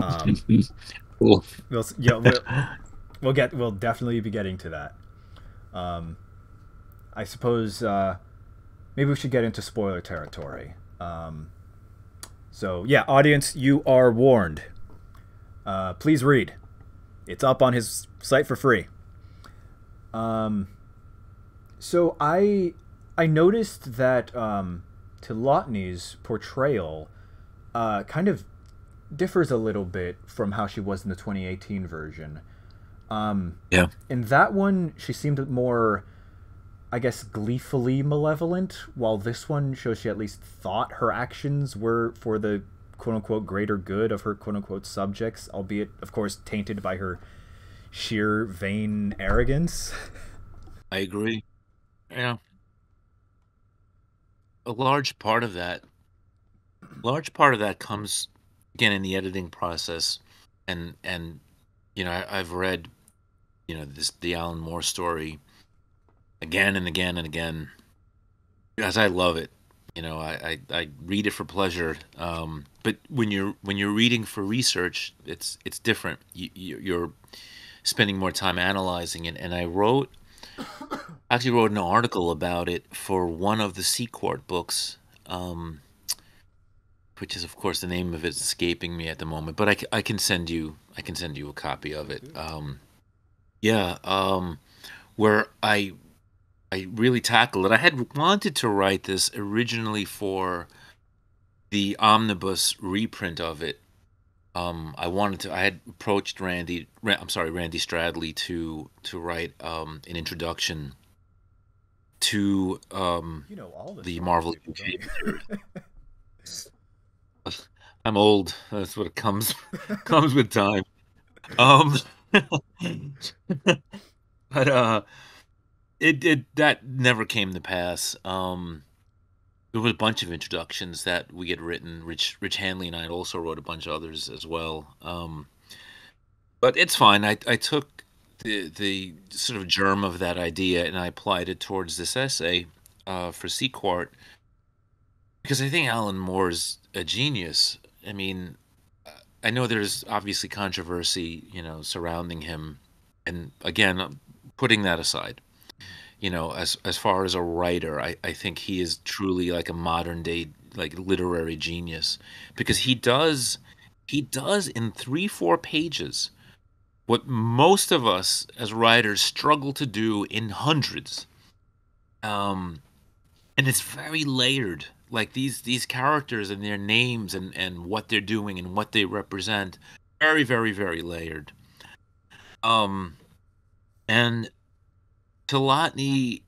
um Cool. we'll definitely be getting to that. Um, I suppose maybe we should get into spoiler territory. So yeah, audience, you are warned. Please read. It's up on his site for free. Um, so I noticed that Tilotny's portrayal kind of differs a little bit from how she was in the 2018 version. Um, Yeah. in that one, she seemed more, I guess, gleefully malevolent, while this one shows she at least thought her actions were for the quote unquote greater good of her quote unquote subjects, albeit, of course, tainted by her sheer vain arrogance. I agree. Yeah. A large part of that comes again in the editing process, and I've read the Alan Moore story again and again and again, as I love it. I read it for pleasure. But when you're reading for research, it's different. You're spending more time analyzing it. And I actually wrote an article about it for one of the Sequart books, um, which is of course the name of it's escaping me at the moment. But I can send you a copy of it. Yeah, where I really tackled it. I had wanted to write this originally for the omnibus reprint of it. I had approached Randy Stradley to write an introduction to You know all the the smart Marvel people, don't UK you? material. I'm old. That's what it comes with time. Um, but it that never came to pass. There was a bunch of introductions that we had written. Rich Hanley and I also wrote a bunch of others as well. But it's fine. I took the sort of germ of that idea and I applied it towards this essay for Sequart because I think Alan Moore's a genius. I mean, I know there's obviously controversy, surrounding him, and again, putting that aside, as far as a writer, I think he is truly like a modern day like literary genius because he does in 3-4 pages what most of us as writers struggle to do in hundreds. Um, and it's very layered. Like these characters and their names and what they're doing and what they represent, very, very, very layered. Um, and Tilotny,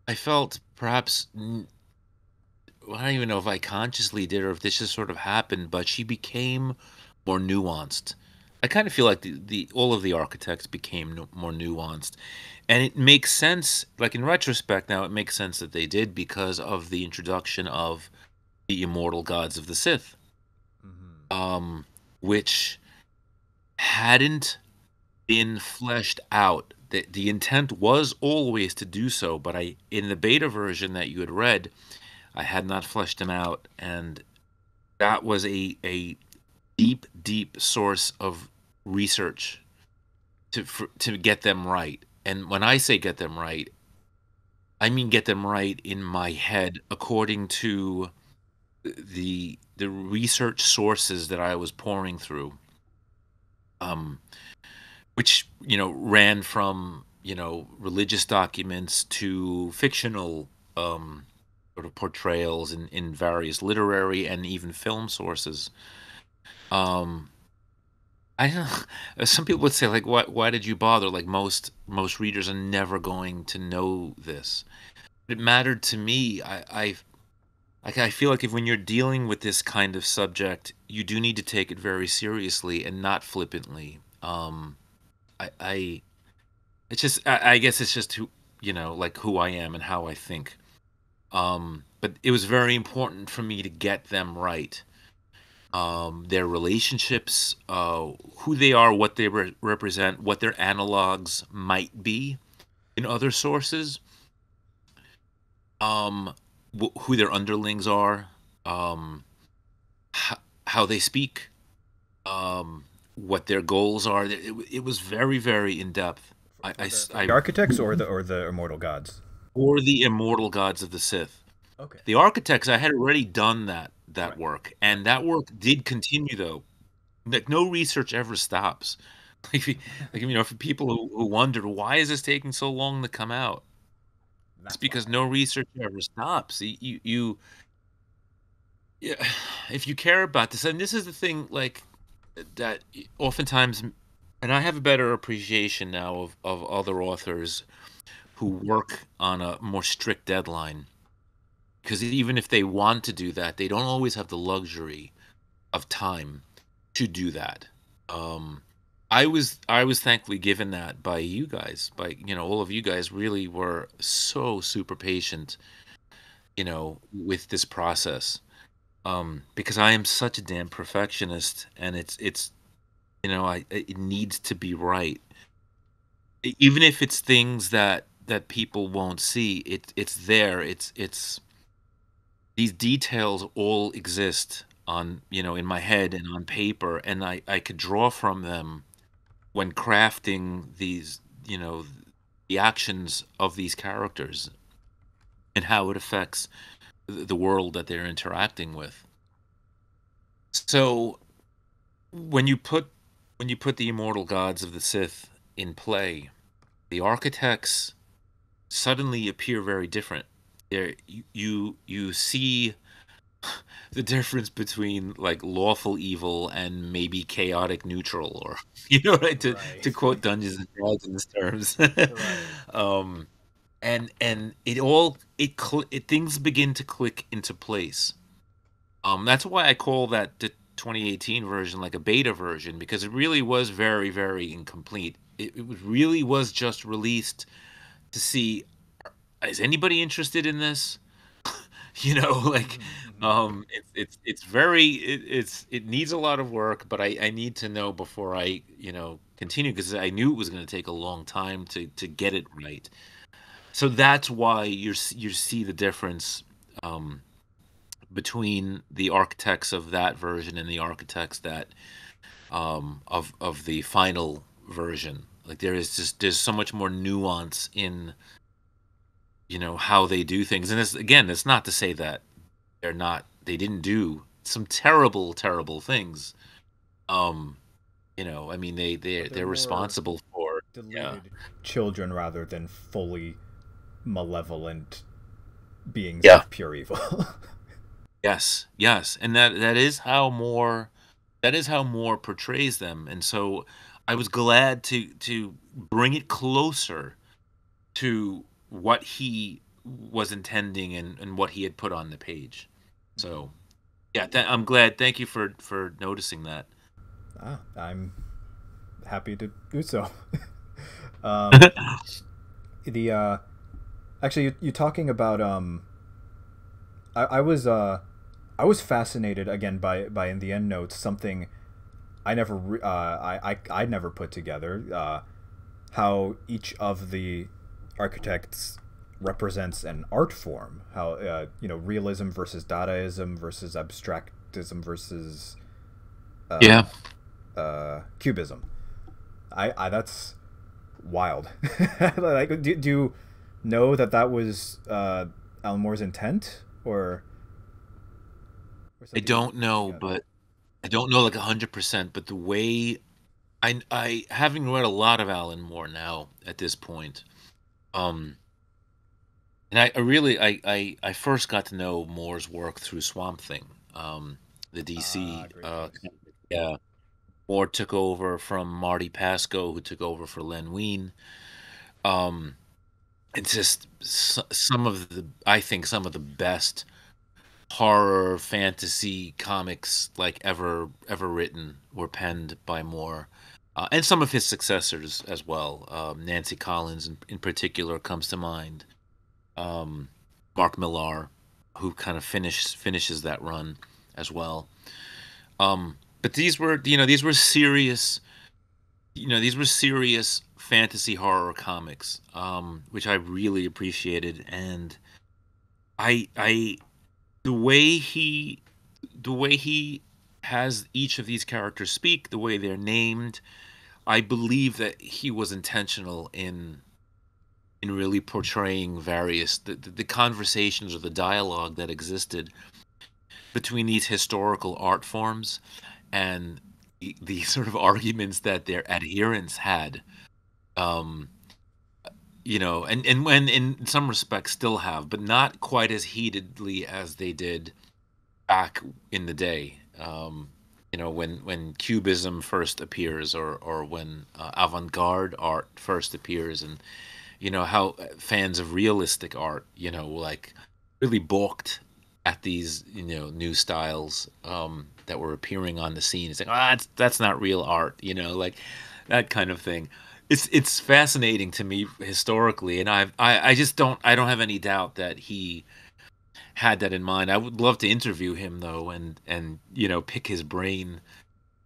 I felt perhaps well, I don't even know if I consciously did or if this just sort of happened, but she became more nuanced. I kind of feel like the all of the architects became more nuanced, and it makes sense. Like in retrospect, now it makes sense that they did because of the introduction of the immortal gods of the Sith, Hmm. um, which hadn't been fleshed out. The intent was always to do so, but in the beta version that you had read, I had not fleshed them out, and that was a deep, deep source of research to get them right. And when I say get them right, I mean get them right in my head according to the research sources that I was pouring through, um, which ran from religious documents to fictional sort of portrayals in various literary and even film sources. Um, I don't know. Some people would say like, why did you bother? Like most readers are never going to know this. It mattered to me. I feel like if when you're dealing with this kind of subject, you do need to take it very seriously and not flippantly. I it's just I guess it's just like who I am and how I think. But it was very important for me to get them right. Their relationships, who they are, what they represent, what their analogs might be in other sources, um, who their underlings are, um, h- how they speak, what their goals are. It was very, very in depth. For the architects or the immortal gods. Or the immortal gods of the Sith. Okay. The architects, I had already done that Right. work, Right. and that work did continue though. Like no research ever stops. For people who wondered why is this taking so long to come out, it's That's why. because no research ever stops. You Yeah, if you care about this, and this is the thing, like that, oftentimes, and I have a better appreciation now of other authors who work on a more strict deadline, because even if they want to do that, they don't always have the luxury of time to do that. Um, I was thankfully given that by you guys, by all of you guys really were so super patient, with this process. Because I am such a damn perfectionist, and it's it needs to be right. Even if it's things that people won't see, it's there. It's these details all exist on, in my head and on paper, and I could draw from them when crafting these, the actions of these characters and how it affects the world that they're interacting with. So when you put the immortal gods of the Sith in play, the architects suddenly appear very different. There, you see the difference between like lawful evil and maybe chaotic neutral, or right, to Right. quote Dungeons and Dragons terms. Right. um, and it things begin to click into place. That's why I call that the 2018 version like a beta version, because it really was very, very incomplete. Really was just released to see, is anybody interested in this? Like, Hmm. Hmm. it's very, it needs a lot of work, but I need to know before I continue, because I knew it was going to take a long time to get it right. So that's why you see the difference. Um, between the architects of that version and the architects that of the final version. Like there's so much more nuance in how they do things. And this, again, it's not to say that they didn't do some terrible, terrible things. Um, I mean But they're they're more responsible for, yeah. deluded children rather than fully malevolent beings Yeah. of pure evil. Yes, yes, and that is how more portrays them, and so I was glad to bring it closer to what he was intending, and what he had put on the page. Mhm. So, yeah, I'm glad. Thank you for noticing that. I'm happy to do so. um, the actually, you talking about I, I was uh, I was fascinated again by in the end notes something I never I never put together how each of the architects represents an art form, how realism versus Dadaism versus abstractism versus Yeah, cubism. I that's wild. Like, do you know that was Alan Moore's intent, or I something he don't put know, together? but I don't know like 100%, but the way I having read a lot of Alan Moore now at this point, um, and I really I first got to know Moore's work through Swamp Thing, the Ah, DC. great choice. Yeah, Moore took over from Marty Pasco, who took over for Len Wein. Um, it's just some of the I think some of the best horror fantasy comics like ever written were penned by Moore. And some of his successors as well. Nancy Collins, in particular, comes to mind. um, Mark Millar, who kind of finishes that run as well. But these were serious, fantasy horror comics, which I really appreciated. And I the way he has each of these characters speak, the way they're named, I believe that he was intentional in really portraying various the conversations or the dialogue that existed between these historical art forms, and the sort of arguments that their adherents had. um and when in some respects still have, but not quite as heatedly as they did, back in the day. When Cubism first appears, or when avant-garde art first appears, and how fans of realistic art, like really balked at these new styles that were appearing on the scene. It's like, that's not real art, like that kind of thing. It's fascinating to me historically, and I just don't have any doubt that he had that in mind. I would love to interview him though, and pick his brain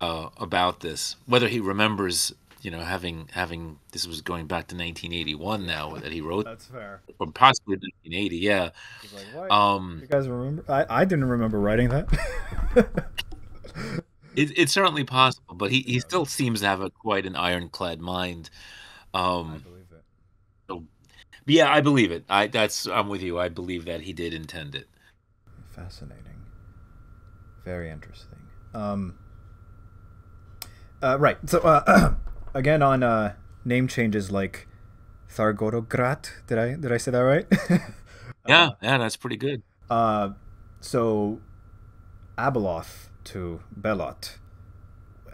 about this, whether he remembers having this was going back to 1981 now that he wrote, That's fair. or possibly 1980. Yeah. He's like, what? um You guys remember? I didn't remember writing that. it's certainly possible, but he Yeah, still seems to have a quite an ironclad mind. I um believe it. so, yeah, I believe it. I'm with you. I believe that he did intend it. Fascinating. Very interesting. Right. So again on name changes like Thargorograt. Did I say that right? Yeah, uh, yeah, that's pretty good. uh, so Abeloth to Belot.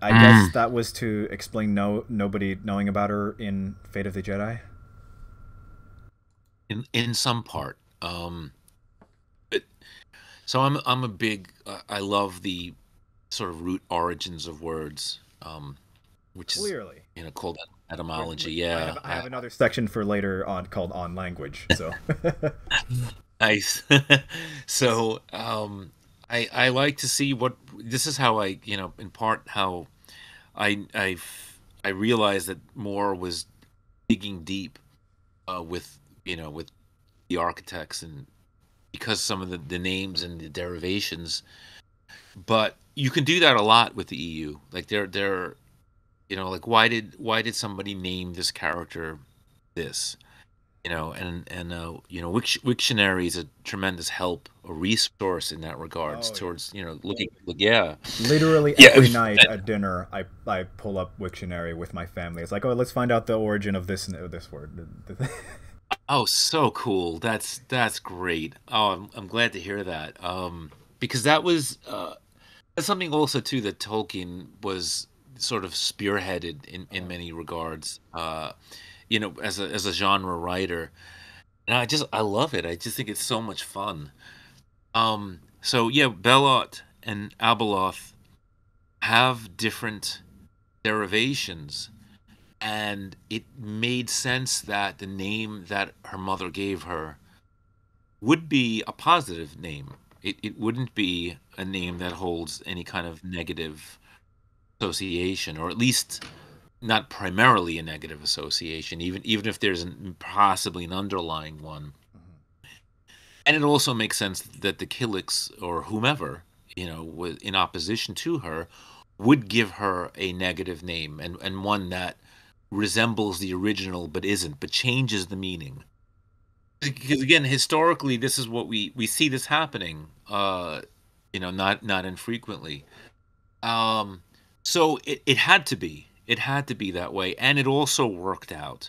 I guess Mm. that was to explain nobody knowing about her in Fate of the Jedi. In some part. But so I'm a big I love the sort of root origins of words, which is Clearly, called we're, etymology. I Yeah, have another section for later on called on language. So nice. So I like to see what this is how I in part how I realized that Moore was digging deep with with the architects, and because some of the names and the derivations. But you can do that a lot with the EU. Like they're like why did somebody name this character this? And Wiktionary is a tremendous help, a resource in that regards oh yeah. towards looking. Yeah, Literally yeah. every night at dinner, I pull up Wiktionary with my family. It's like, oh, let's find out the origin of this word. Oh, so cool. That's great. Oh, I'm glad to hear that. Because that's something also too that Tolkien was sort of spearheaded in Oh, many regards. As a genre writer, and I love it. I just think it's so much fun. So yeah, Belot and Abeloth have different derivations, and it made sense that the name that her mother gave her would be a positive name. It wouldn't be a name that holds any kind of negative association, or at least not primarily a negative association, even if there's possibly an underlying one. mhm. And it also makes sense that the Killiks, or whomever, was in opposition to her, would give her a negative name, and one that resembles the original but isn't, but changes the meaning. Because again, historically, this is what we see this happening, not infrequently. Um, so it had to be. It had to be that way. And it also worked out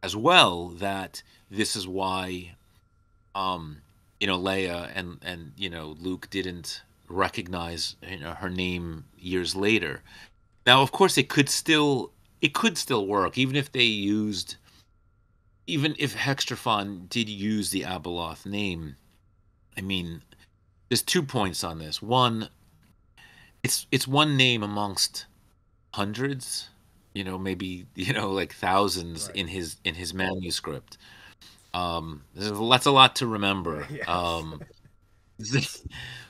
as well that this is why Leia and Luke didn't recognize her name years later. Now, of course, it could still work, even if Hextrafon did use the Abeloth name. I mean, there's 2 points on this. One, it's one name amongst hundreds, maybe like thousands Right. in his manuscript. That's a lot to remember. Yes.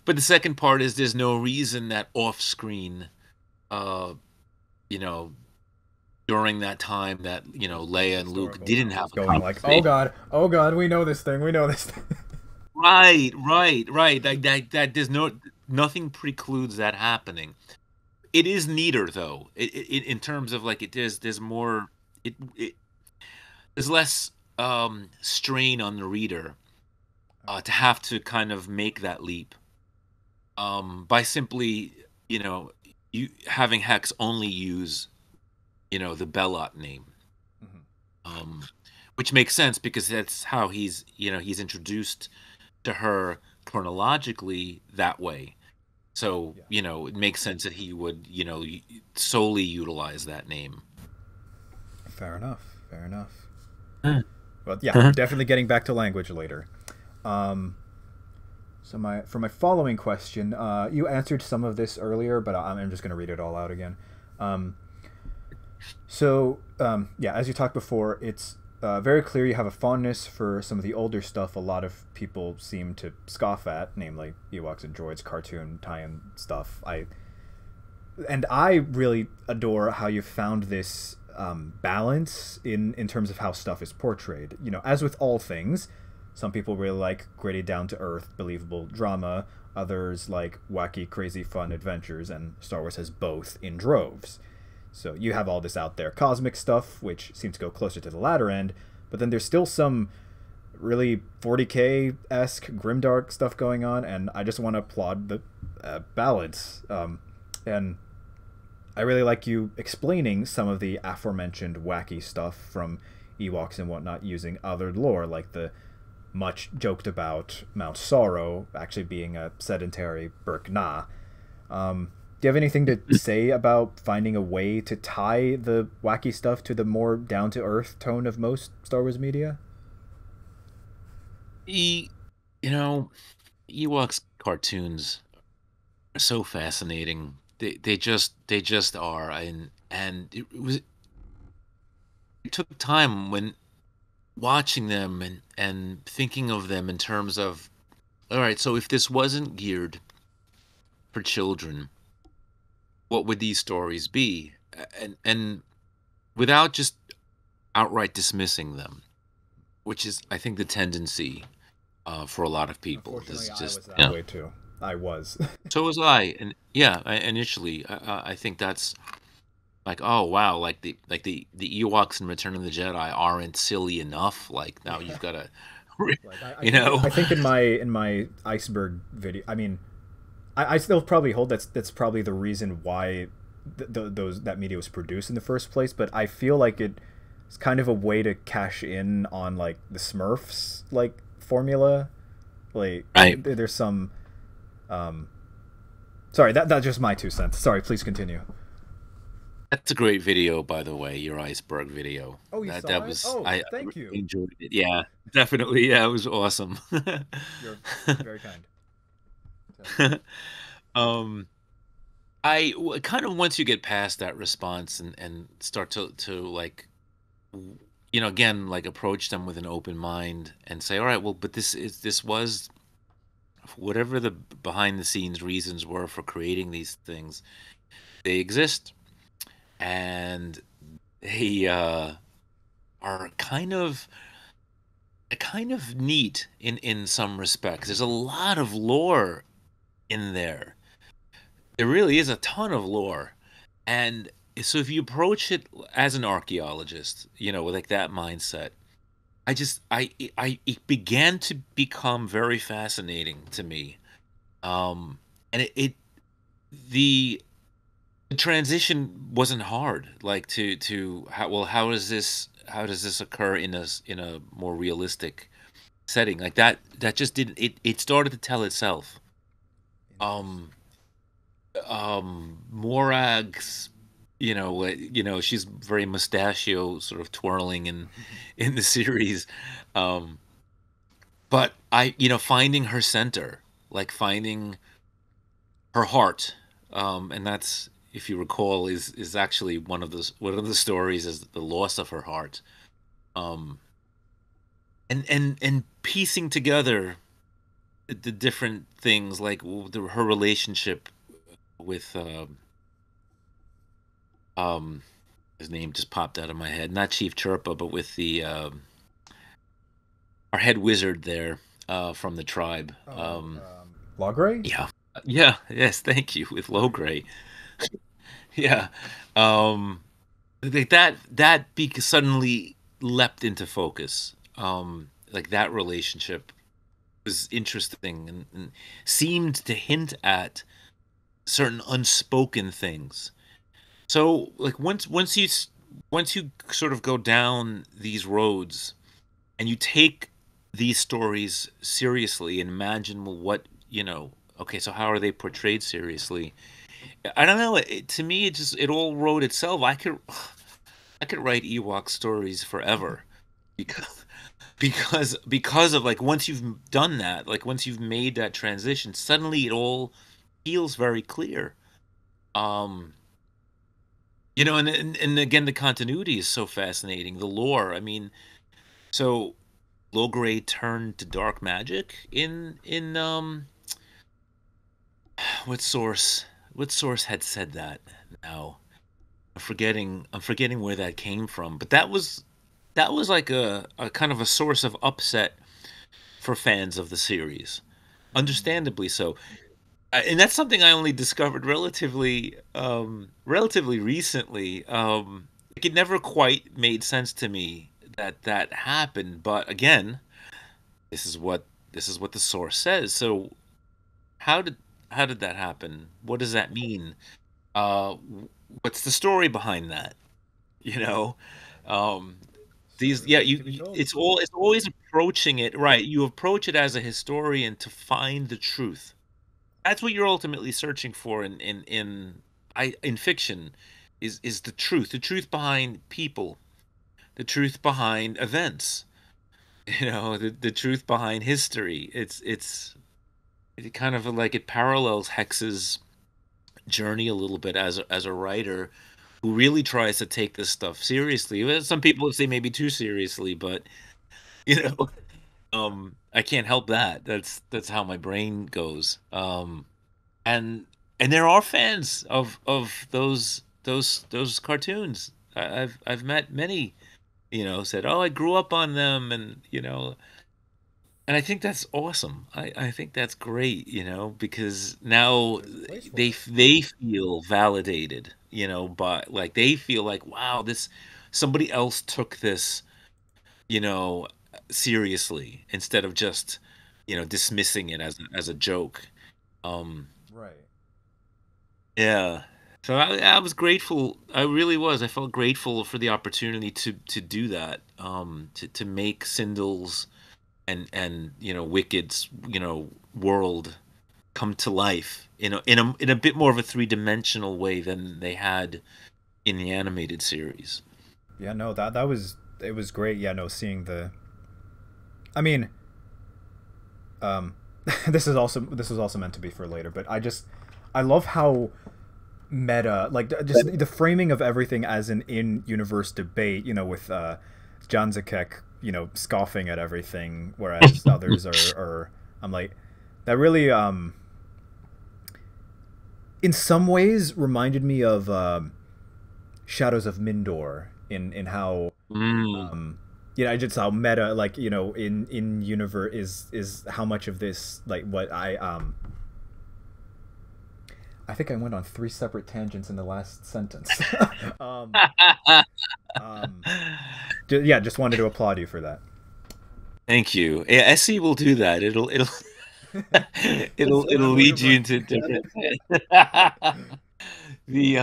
But the second part is there's no reason that off screen, uh, you know, during that time that Leia and Luke Historical didn't have figures a going like, oh conversation. god, oh god, we know this thing, we know this thing. Right, right, right. That there's nothing precludes that happening. It is neater though. In terms of like there's more. It there's less strain on the reader to have to kind of make that leap by simply you know you having Hex only use the Belot name, Mhm. um, which makes sense because that's how he's introduced to her chronologically that way. So, Yeah. it makes sense that he would, solely utilize that name. Fair enough. Fair enough. Uh, Well, yeah, we're definitely getting back to language later. Um, so for my following question, you answered some of this earlier, but I'm just going to read it all out again. Um, yeah, as you talked before, it's very clear you have a fondness for some of the older stuff a lot of people seem to scoff at, namely Ewoks and Droids cartoon tie-in stuff. I really adore how you found this balance in terms of how stuff is portrayed. As with all things, some people really like gritty, down to earth, believable drama. Others like wacky, crazy, fun adventures, and Star Wars has both in droves. So you have all this out there cosmic stuff, which seems to go closer to the latter end, but then there's still some really 40K esque grimdark stuff going on, and I just want to applaud the balance. And I really like you explaining some of the aforementioned wacky stuff from Ewoks and whatnot using other lore, like the much joked about Mount Sorrow actually being a sedentary Burkna. Do you have anything to say about finding a way to tie the wacky stuff to the more down to earth tone of most Star Wars media? E, you know, Ewoks cartoons are so fascinating. They just are, and it took time when watching them and thinking of them in terms of, all right, so if this wasn't geared for children, what would these stories be? And without just outright dismissing them, which is, I think, the tendency for a lot of people. Unfortunately, Is I just, was that way too. I was. so was I, and yeah, initially, I think that's like, oh wow, like the Ewoks in Return of the Jedi aren't silly enough. Like now you've got to, Like you know, I think in my iceberg video, I mean, I still probably hold that's probably the reason why that media was produced in the first place. But I feel like it's kind of a way to cash in on like the Smurfs like formula. Like right. there's some. Um, Sorry, that's just my 2 cents. Sorry, please continue. That's a great video, by the way. Your iceberg video. Oh, you That saw it? was Oh, I thank really you. enjoyed it. Yeah, definitely. Yeah, it was awesome. You're very kind. um, kind of once you get past that response and start to like, again, like approach them with an open mind and say, all right, well, but this was whatever the behind the scenes reasons were for creating these things. They exist, and they are kind of neat in some respects. There's a lot of lore in there. There really is a ton of lore. And so if you approach it as an archaeologist, with like that mindset, I just I it began to become very fascinating to me. And the the transition wasn't hard, like to how does this occur in a more realistic setting, like that just didn't it started to tell itself. um Morag's, she's very mustachio sort of twirling in the series. um but finding her center, like finding her heart. And that's, if you recall, is actually one of the stories is the loss of her heart. um and piecing together the different things, like her relationship with um his name just popped out of my head, not Chief Chirpa, but with the our head wizard there, from the tribe. Oh, Logray? Yeah, yeah, yes, thank you, with Logray. Yeah. um like suddenly leapt into focus. Like that relationship was interesting, and seemed to hint at certain unspoken things. So like once you sort of go down these roads, and you take these stories seriously and imagine, well, what, okay, so how are they portrayed seriously? I don't know. To me, it all wrote itself. I could write Ewok stories forever because because of, like, once you've done that, like once you've made that transition, suddenly it all feels very clear. Um, and again, the continuity is so fascinating. The lore. I mean, so Logray turned to dark magic in what source what source had said that now? I'm forgetting where that came from, but that was like a kind of a source of upset for fans of the series. Understandably so. And that's something I only discovered relatively recently. Like, it never quite made sense to me that that happened, but again, this is what this is what the source says. So how did how did that happen? What does that mean? Uh, what's the story behind that? You know, um, these yeah, Stories to be told. it's always approaching it right. You approach it as a historian to find the truth. That's what you're ultimately searching for in fiction, is the truth behind people, the truth behind events, the truth behind history. It kind of like it parallels Hex's journey a little bit as a writer who really tries to take this stuff seriously. Well, some people would say maybe too seriously, but you know, I can't help that. That's how my brain goes. And there are fans of those cartoons. I've met many, said, "Oh, I grew up on them," and I think that's awesome. I think that's great, because now There's a place for they it. they feel validated, but like they feel like, wow, this somebody else took this, you know, seriously instead of just, dismissing it as a joke. Um, Right. yeah. So I was grateful. I really was. I felt grateful for the opportunity to do that. To make Sindul's and Wicked's world come to life in a bit more of a three-dimensional way than they had in the animated series. Yeah. No. That was it. Was great. Yeah. No. Seeing the. I mean, um, this is also meant to be for later, but I love how meta, like just the framing of everything as an in-universe debate. With John Zakek, scoffing at everything, whereas others are. I'm like, that really in some ways reminded me of Shadows of Mindor in how Mm. just how meta, like, in universe is how much of this, like, what I think I went on three separate tangents in the last sentence. um, um, yeah, just wanted to applaud you for that. Thank you. Yeah, SE will do that. It'll It's it'll another way lead of you like, into different. the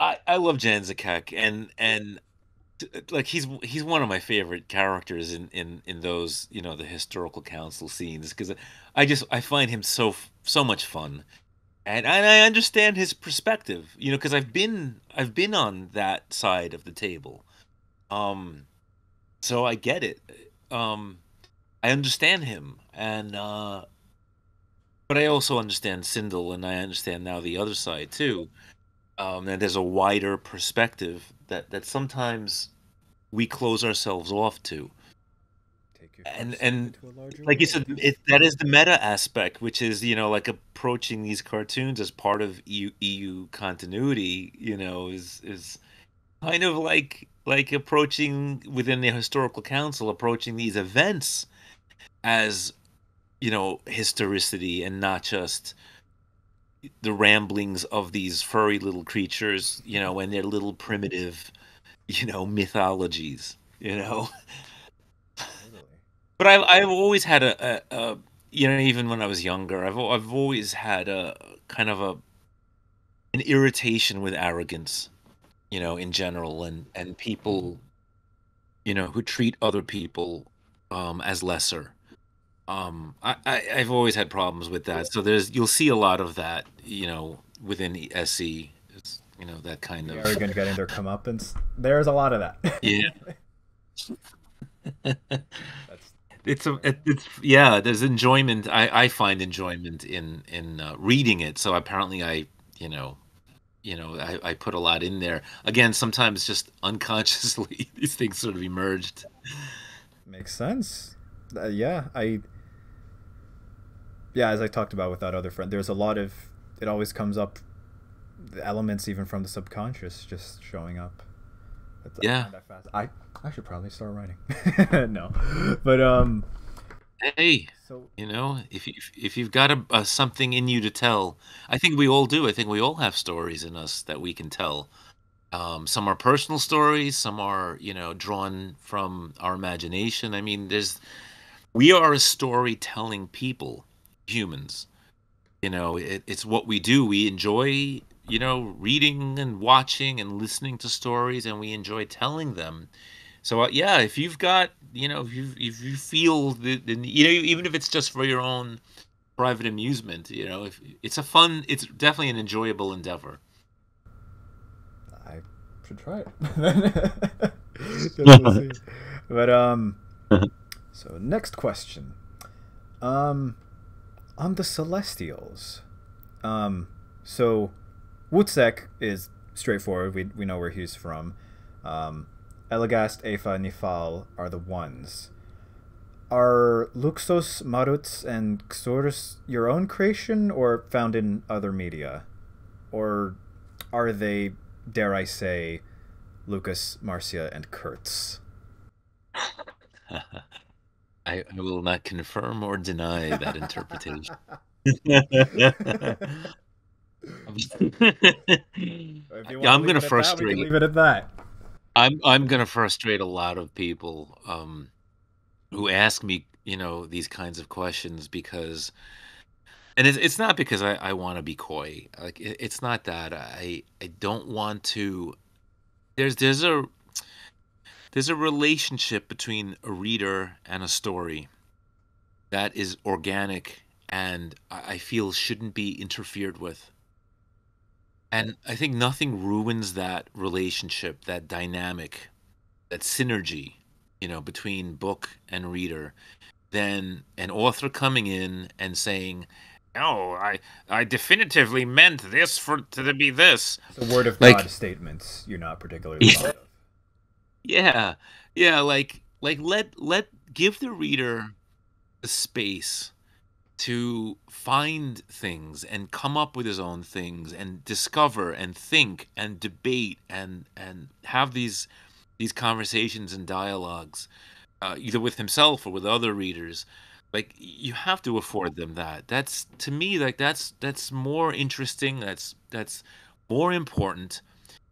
I love Janzakek, and like he's one of my favorite characters in those, the historical council scenes, because I find him so much fun, and I understand his perspective, because I've been on that side of the table. um so I get it. um I understand him, and but I also understand Sindel, and I understand now the other side too. And there's a wider perspective that sometimes we close ourselves off to. take your and first step and into a larger like you said, world. that is the meta aspect, which is, like approaching these cartoons as part of EU continuity, is kind of like approaching within the historical council, approaching these events as, historicity, and not just the ramblings of these furry little creatures, and their little primitive, mythologies, Totally. But I've always had even when I was younger, I've always had a kind of an irritation with arrogance, in general, and people, who treat other people. as lesser. I've always had problems with that. So you'll see a lot of that, within the SE. It's, that kind The of. arrogant getting their comeuppance. There's a lot of Yeah. that. That's It's yeah. There's enjoyment. I find enjoyment in reading it. So apparently I put a lot in there. Again, sometimes just unconsciously these things sort of emerged. makes sense. Yeah, as I talked about with that other friend, there's a lot of it always comes up, the elements even from the subconscious just showing up. I Yeah. find that fast. I should probably start writing. No, but Hey, so if you've got a something in you to tell, I think we all do. I think we all have stories in us that we can tell. Some are personal stories, some are, drawn from our imagination. I mean, we are a storytelling people, humans. It's what we do. We enjoy, reading and watching and listening to stories, and we enjoy telling them. So yeah, if you've got, if you feel even if it's just for your own private amusement, if it's definitely an enjoyable endeavor. I should try it. Just to see. But so next question. Um, on the Celestials. Um, so Wutzek is straightforward. We know where he's from. Um, Elegast, Aepha, Nifal are the ones. Are Luxos, Maruts, and Xorus your own creation or found in other media? Or are they, dare I say, Lucas, Marcia, and Kurtz? I will not confirm or deny that interpretation. If you Yeah, want to leave it at that, we can leave it at that. I'm gonna frustrate a lot of people who ask me, these kinds of questions because, and it's not because I want to be coy. Like it's not that I don't want to. There's there's a there's a relationship between a reader and a story that is organic and I feel shouldn't be interfered with. And I think nothing ruins that relationship, that dynamic, that synergy, between book and reader than an author coming in and saying, "No, I definitively meant this for to be this." So word of God Like, statements you're not particularly fond of. yeah, yeah, like let give the reader the space to find things and come up with his own things and discover and think and debate and have these conversations and dialogues, either with himself or with other readers. Like you have to afford them that. That's to me like that's more interesting. That's more important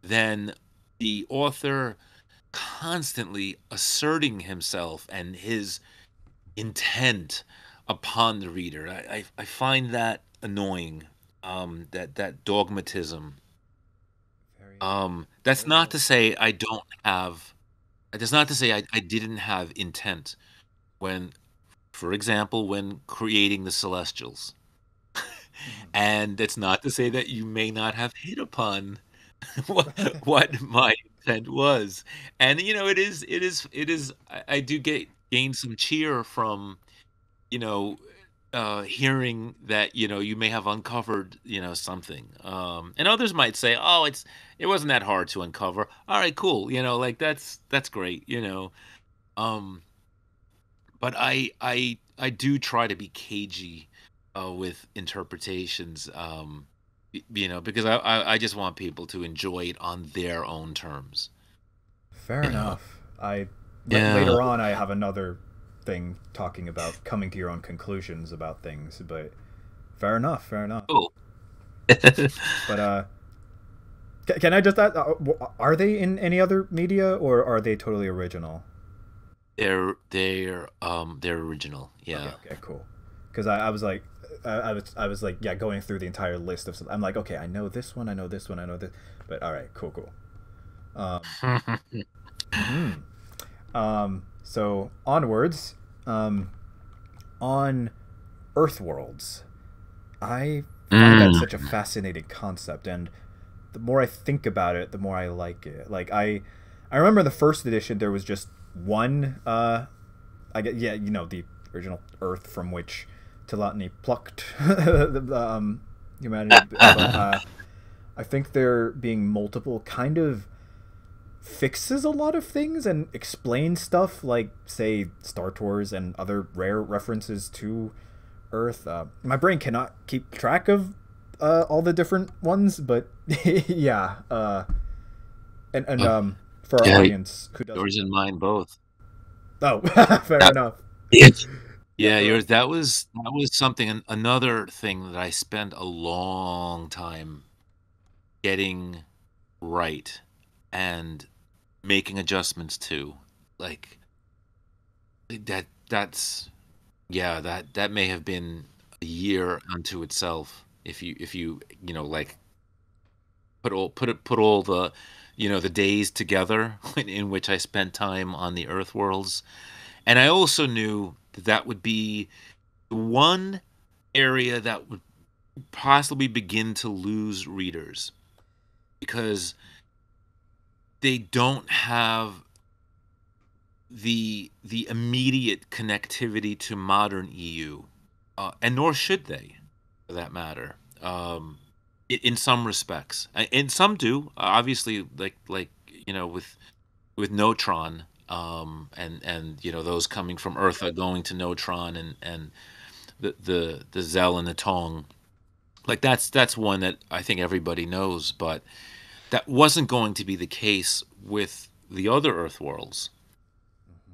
than the author constantly asserting himself and his intent upon the reader. I find that annoying. That dogmatism. Very, That's very not to well said. say I don't have. That's not to say I didn't have intent when, for example, when creating the Celestials. And that's not to say that you may not have hit upon what my intent was. And it is. I do gain some cheer from you know, hearing that, you may have uncovered, something. And others might say, "Oh, it wasn't that hard to uncover." All right, cool. Like that's great. Um, but I do try to be cagey with interpretations. Because I just want people to enjoy it on their own terms. Fair You know. enough. Yeah. Later on I have another thing talking about coming to your own conclusions about things, but fair enough, fair enough. Cool. But can I just ask, are they in any other media or are they totally original? They're original. Okay, Yeah. okay, cool. Because I was like, I was like, yeah, going through the entire list of. I'm like, okay, I know this one, I know this one, I know this, but all right, cool, cool. Um, hmm So onwards. um, on Earthworlds. I find that such a Mm. fascinating concept, and the more I think about it, the more I like it. I remember the first edition there was just one. I get yeah, you know the original Earth from which Tilotny plucked humanity, but I think there being multiple kind of fixes a lot of things and explains stuff like say Star Tours and other rare references to Earth. My brain cannot keep track of all the different ones, but yeah. And for our Yeah, audience who doesn't yours and know, mine both. oh, fair That, enough. yes. Yeah, Yeah, for yours. That was something. Another thing that I spent a long time getting right and making adjustments to. Like that's yeah, that may have been a year unto itself if you know like put all the the days together in which I spent time on the Earth worlds. And I also knew that that would be the one area that would possibly begin to lose readers because they don't have the immediate connectivity to modern EU, and nor should they, for that matter. In some respects, and some do. Obviously, like with Neutron, and those coming from Earth are going to Neutron, and the Zell and the Tong. Like that's one that I think everybody knows, but that wasn't going to be the case with the other Earth worlds.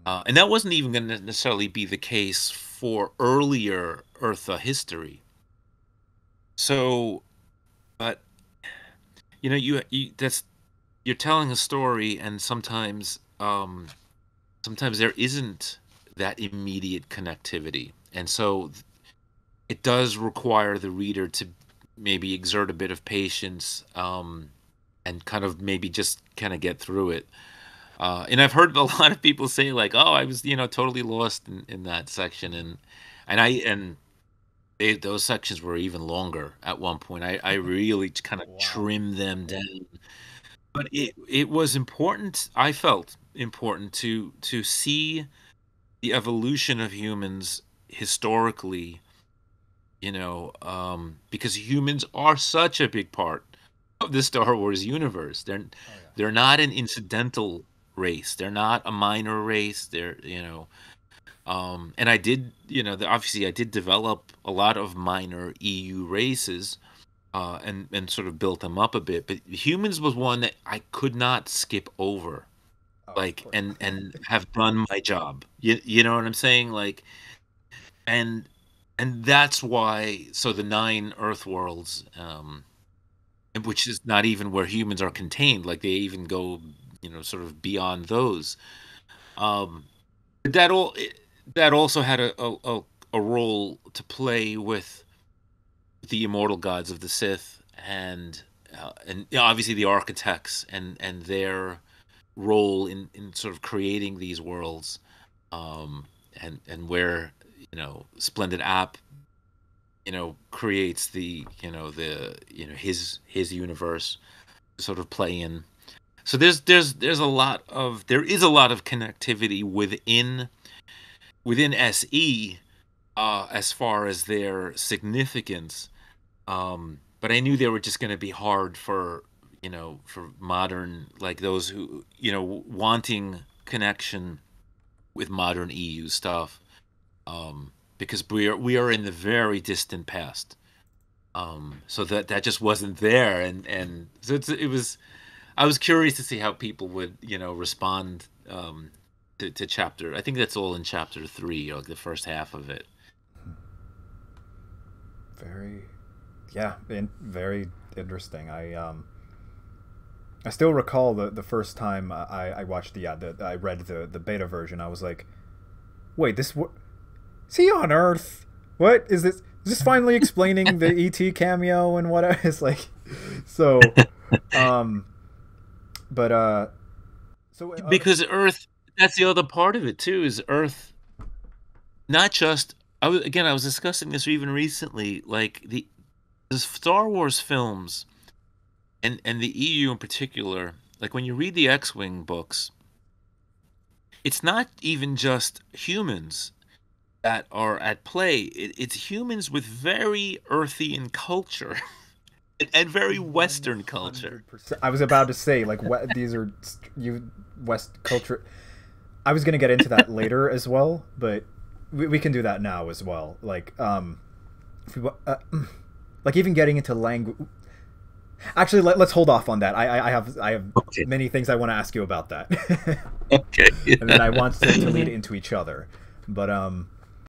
And that wasn't even going to necessarily be the case for earlier Eartha history. So, but you that's you're telling a story, and sometimes there isn't that immediate connectivity, and so it does require the reader to maybe exert a bit of patience, and kind of maybe just kind of get through it. And I've heard a lot of people say like, "Oh, I was totally lost in that section," and those sections were even longer at one point. I really kind of wow. trimmed them down, but it was important. I felt important to see the evolution of humans historically, because humans are such a big part of the Star Wars universe. Oh yeah. They're not an incidental race. They're not a minor race. And I did, obviously I did develop a lot of minor EU races, and sort of built them up a bit. But humans was one that I could not skip over, Oh, of like, course. and have done my job. You know what I'm saying? Like, and and that's why. So the 9 Earth worlds, which is not even where humans are contained. Like they even go, sort of beyond those. Um, but that also had a role to play with the immortal gods of the Sith, and obviously the architects and their role in sort of creating these worlds, um, and where Splendid App creates his universe to sort of play in. So there is a lot of connectivity within SE, as far as their significance. But I knew they were just going to be hard for modern, like those who wanting connection with modern EU stuff, because we are in the very distant past. So that just wasn't there, and so it was. I was curious to see how people would respond, to chapter. I think that's all in chapter 3, like the first half of it. Very, yeah, very interesting. I still recall the first time I watched I read the beta version. I was like, wait, is he on Earth? What is this? Is this finally explaining the ET cameo and what? It's like, so, um, but so Because Earth, that's the other part of it too, is Earth. not just I was discussing this even recently, like the Star Wars films and the EU in particular, like when you read the X-Wing books, it's not even just humans that are at play. It's humans with very Earthian culture and very Western culture. 100%. I was about to say, like, what these are you West culture. I was gonna get into that later as well, but we can do that now as well. Like, if we, like even getting into language. Actually, let's hold off on that. I have Okay. many things I want to ask you about that, Okay. and then I want to lead into each other. But